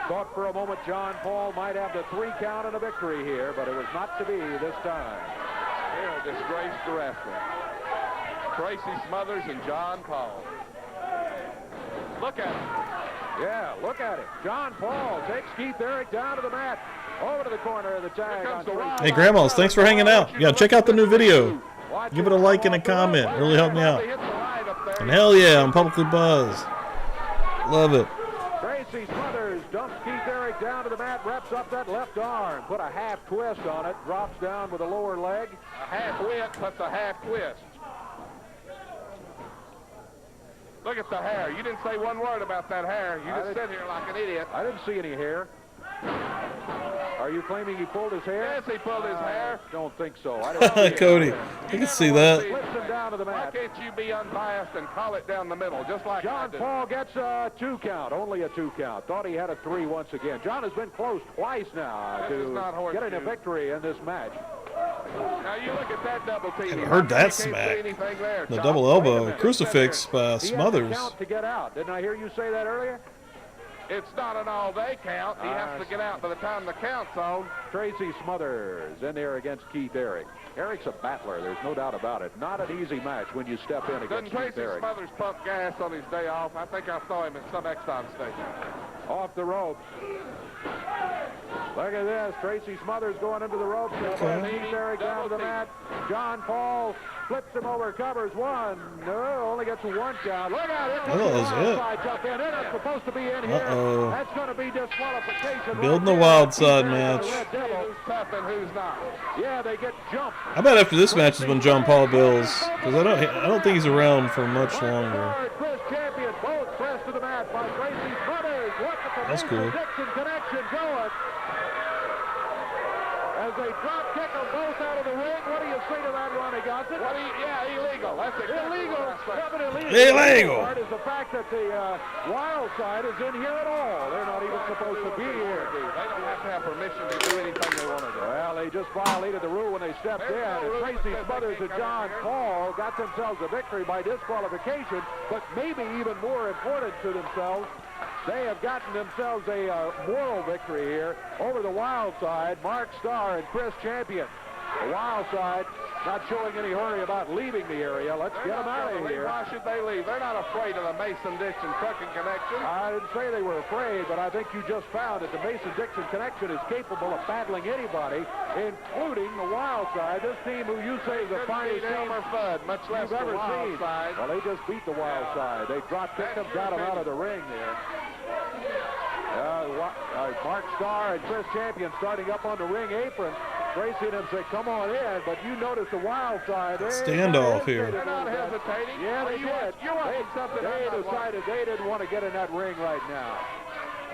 Thought for a moment John Paul might have the 3 count and a victory here, but it was not to be this time. They're a disgrace to wrestling. Tracy Smothers and John Paul. Look at it. Yeah, look at it. John Paul takes Keith Eric down to the mat. Over to the corner of the tag. Hey, Grandmas, thanks for hanging out. Yeah, check out the new video. Give it a like and a comment. Really help me out. And hell yeah, I'm publicly buzzed. Love it. Tracy Smothers dumps Keith Eric down to the mat, wraps up that left arm, put a half twist on it, drops down with a lower leg. A half whip puts a half twist. Look at the hair. You didn't say one word about that hair. You just sit here like an idiot. I didn't see any hair. Are you claiming he pulled his hair? Yes, he pulled his hair. Don't think so. I don't Cody, I can see that. Flips him down to the mat. Why can't you be unbiased and call it down the middle, just like John Paul gets a 2 count, only a 2 count. Thought he had a 3 once again. John has been close twice now to getting a victory in this match. Now you look at that double team. I've heard that smack. The double elbow crucifix by Smothers. He has to count to get out. Didn't I hear you say that earlier? It's not an all-day count. He has to get out by the time the count's on. Tracy Smothers in there against Keith Eric. Eric's a battler. There's no doubt about it. Not an easy match when you step in against Keith Eric. Smothers pump gas on his day off? I think I saw him at some Exxon station. Off the ropes. Look at this. Tracy Smothers going into the ropes. Keith Eric down to the mat. John Paul flips him over, covers 1. No, only gets a 1 count. Look at it. That was it. Jump in. They're not supposed to be in here. That's going to be disqualification. Building the wild side match. Who's tough and who's not? Yeah, they get jumped. I bet after this match is when John Paul builds, because I don't think he's around for much longer. Chris Champion, both pressed to the mat by Tracy Smothers. That's cool. Connection going. As they drop kick them both out of the ring, what do you say to that, Ronnie Gossett? Yeah, illegal. That's illegal. Evidently illegal. Part is the fact that the wild side is in here at all. They're not even supposed to be here. They don't have to have permission to do anything they want to do. Well, they just violated the rule when they stepped in. And Tracy Smothers and John Paul got themselves a victory by disqualification, but maybe even more important to themselves, they have gotten themselves a moral victory here over the Wild Side, Mark Starr and Chris Champion. The Wild Side not showing any hurry about leaving the area. Let's get them out of here. Why should they leave? They're not afraid of the Mason-Dixon Trucking Connection. I didn't say they were afraid, but I think you just found that the Mason-Dixon Connection is capable of battling anybody, including the Wild Side. This team who you say is the finest team much less you've ever the Wild seen. Side. Well, they just beat the Wild Side. They dropped kicked them, got them out of the ring there. Mark Starr and Chris Champion starting up on the ring apron. Tracy and him say, come on in, but you notice the Wild Side. Standoff here. They're not hesitating. Yeah, they did. They decided they didn't want to get in that ring right now.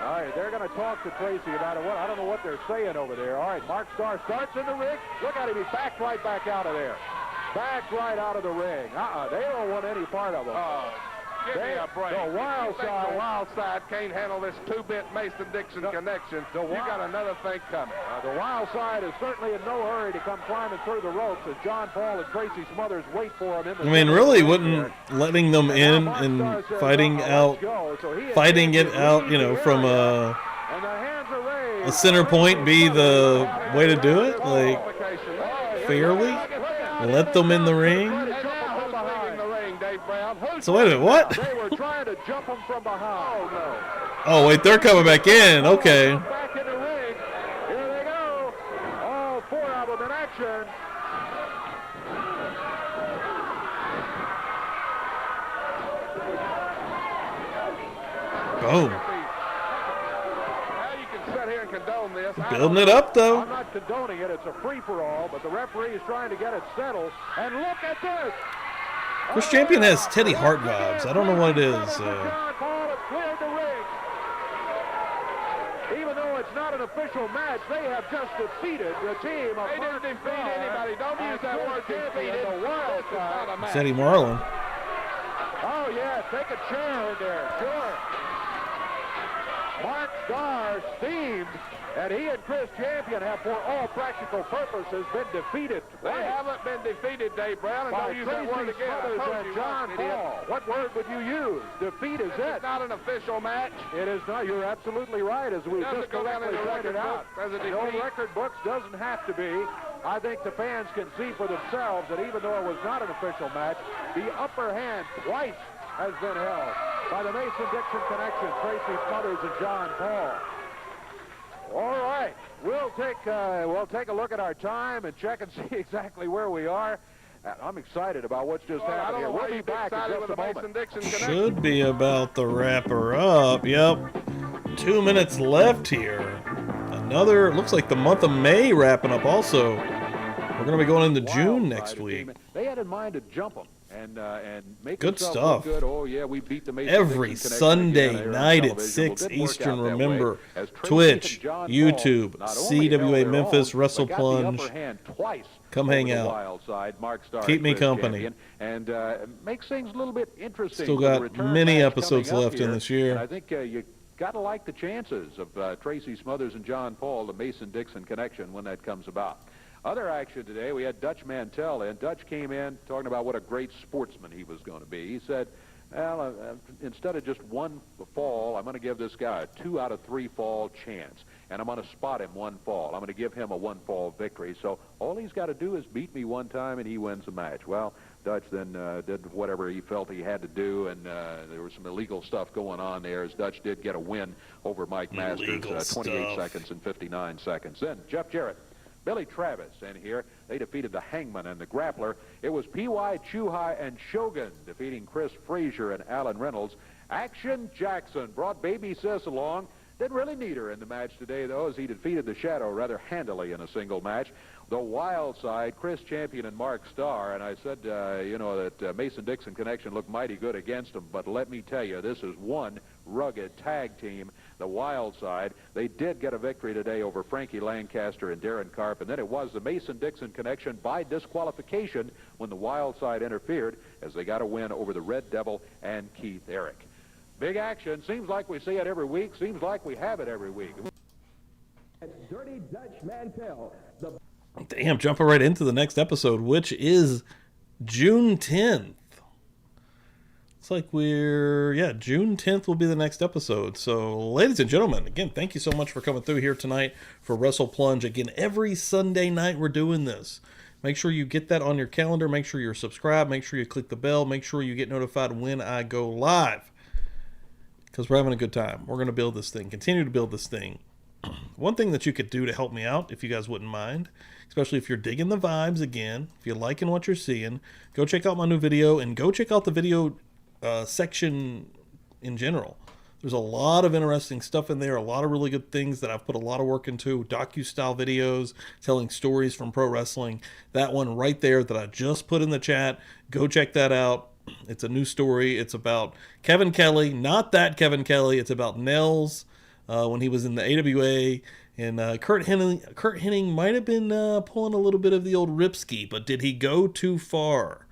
All right, they're going to talk to Tracy about it. I don't know what they're saying over there. All right, Mark Starr starts in the ring. Look at him. He backed right back out of there. Backed right out of the ring. They don't want any part of him. Give me a break. The Wild Side. The Wild Side can't handle this 2-bit Mason-Dixon connection. You got another thing coming. The Wild Side is certainly in no hurry to come climbing through the ropes as John Paul and Tracy Smothers wait for him. I mean, really wouldn't letting them in and fighting it out, you know, from a center point be the way to do it? Like, fairly? Let them in the ring? So wait a minute, what? They were trying to jump him from behind. Oh, no. Oh, wait, they're coming back in. Okay. Back in the ring. Here they go. All 4 of them in action. Boom. Now you can sit here and condone this. Building it up, though. I'm not condoning it. It's a free-for-all, but the referee is trying to get it settled. And look at this. Chris Champion has Teddy Hart vibes. I don't know what it is. John Paul at not an official match. They have just defeated the team of They didn't defeat anybody. Don't use that word defeated. The wild card. Eddie Marlin. Oh, yeah, take a chair in there, sure. Mark Starr steamed, and he and Chris Champion have, for all practical purposes, been defeated. They haven't been defeated, Dave Brown, and don't use that word again. I told and you John once, idiot. Paul. What word would you use? Defeat is it. It's not an official match. It is not. You're absolutely right, as we Doesn't just go down in correctly the pointed record out. book as a The old defeat. record books doesn't have to be. I think the fans can see for themselves that even though it was not an official match, the upper hand twice has been held by the Mason-Dixon connection, Tracy Smothers and John Paul. All right, we'll take a look at our time and check and see exactly where we are. I'm excited about what's just happened here. We'll be back in just a moment. Should be about to wrap her up. Yep. 2 minutes left here. Another, looks like the month of May wrapping up also. We're going to be going into June next week. They had in mind to jump them and make Good themselves stuff. Look good. Oh, yeah, we beat the Mason Every Dixon connection Sunday again here on night at television. 6 Well, didn't work Eastern, out that remember, way, as Tracy Twitch, and John YouTube, Paul not only held CWA their Memphis own, Wrestle but got the Plunge. upper hand twice Come over hang the out. Wild side. Mark Starr Keep and me Chris company. Champion, and makes things a little bit interesting. Still for the got return many match episodes coming up left in here. this year. And I think you got to like the chances of Tracy Smothers and John Paul, the Mason-Dixon connection, when that comes about. Other action today, we had Dutch Mantell in. Dutch came in talking about what a great sportsman he was going to be. He said, well, instead of just one fall, I'm going to give this guy a 2 out of 3 fall chance, and I'm going to spot him one fall. I'm going to give him a one-fall victory. So all he's got to do is beat me one time, and he wins the match. Well, Dutch then did whatever he felt he had to do, and there was some illegal stuff going on there, as Dutch did get a win over Mike Masters, 28 seconds and 59 seconds. Then Jeff Jarrett, Billy Travis in here. They defeated the Hangman and the Grappler. It was P.Y. Chuhai and Shogun defeating Chris Frazier and Alan Reynolds. Action Jackson brought Baby Sis along. Didn't really need her in the match today, though, as he defeated the Shadow rather handily in a single match. The Wild Side, Chris Champion and Mark Starr, and I said, that Mason-Dixon connection looked mighty good against them, but let me tell you, this is one rugged tag team, the Wild Side. They did get a victory today over Frankie Lancaster and Darren Karp, and then it was the Mason-Dixon connection by disqualification when the Wild Side interfered, as they got a win over the Red Devil and Keith Eric. Big action. Seems like we see it every week. Seems like we have it every week. Dirty Dutch Mantell. Damn, jumping right into the next episode, which is June 10th. It's like June 10th will be the next episode. So, ladies and gentlemen, again, thank you so much for coming through here tonight for Wrestle Plunge. Again, every Sunday night we're doing this. Make sure you get that on your calendar. Make sure you're subscribed. Make sure you click the bell. Make sure you get notified when I go live. Because we're having a good time. We're going to build this thing. Continue to build this thing. One thing that you could do to help me out, if you guys wouldn't mind, especially if you're digging the vibes again, if you're liking what you're seeing, go check out my new video and go check out the video section in general. There's a lot of interesting stuff in there, a lot of really good things that I've put a lot of work into, docu-style videos, telling stories from pro wrestling. That one right there that I just put in the chat, go check that out. It's a new story. It's about Kevin Kelly, not that Kevin Kelly. It's about Nels when he was in the AWA. And Kurt Hennig might have been pulling a little bit of the old Ripski, but did he go too far?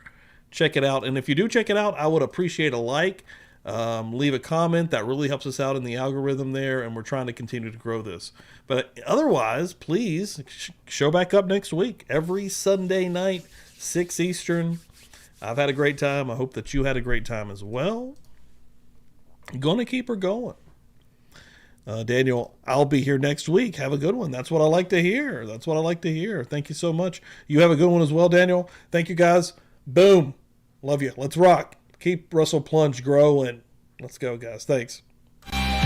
Check it out. And if you do check it out, I would appreciate a like. Leave a comment. That really helps us out in the algorithm there, and we're trying to continue to grow this. But otherwise, please show back up next week. Every Sunday night, 6 Eastern. I've had a great time. I hope that you had a great time as well. Gonna keep her going. Daniel, I'll be here next week. Have a good one. That's what I like to hear. Thank you so much. You have a good one as well, Daniel. Thank you, guys. Boom. Love you. Let's rock. Keep Wrestle Plunge growing. Let's go, guys. Thanks.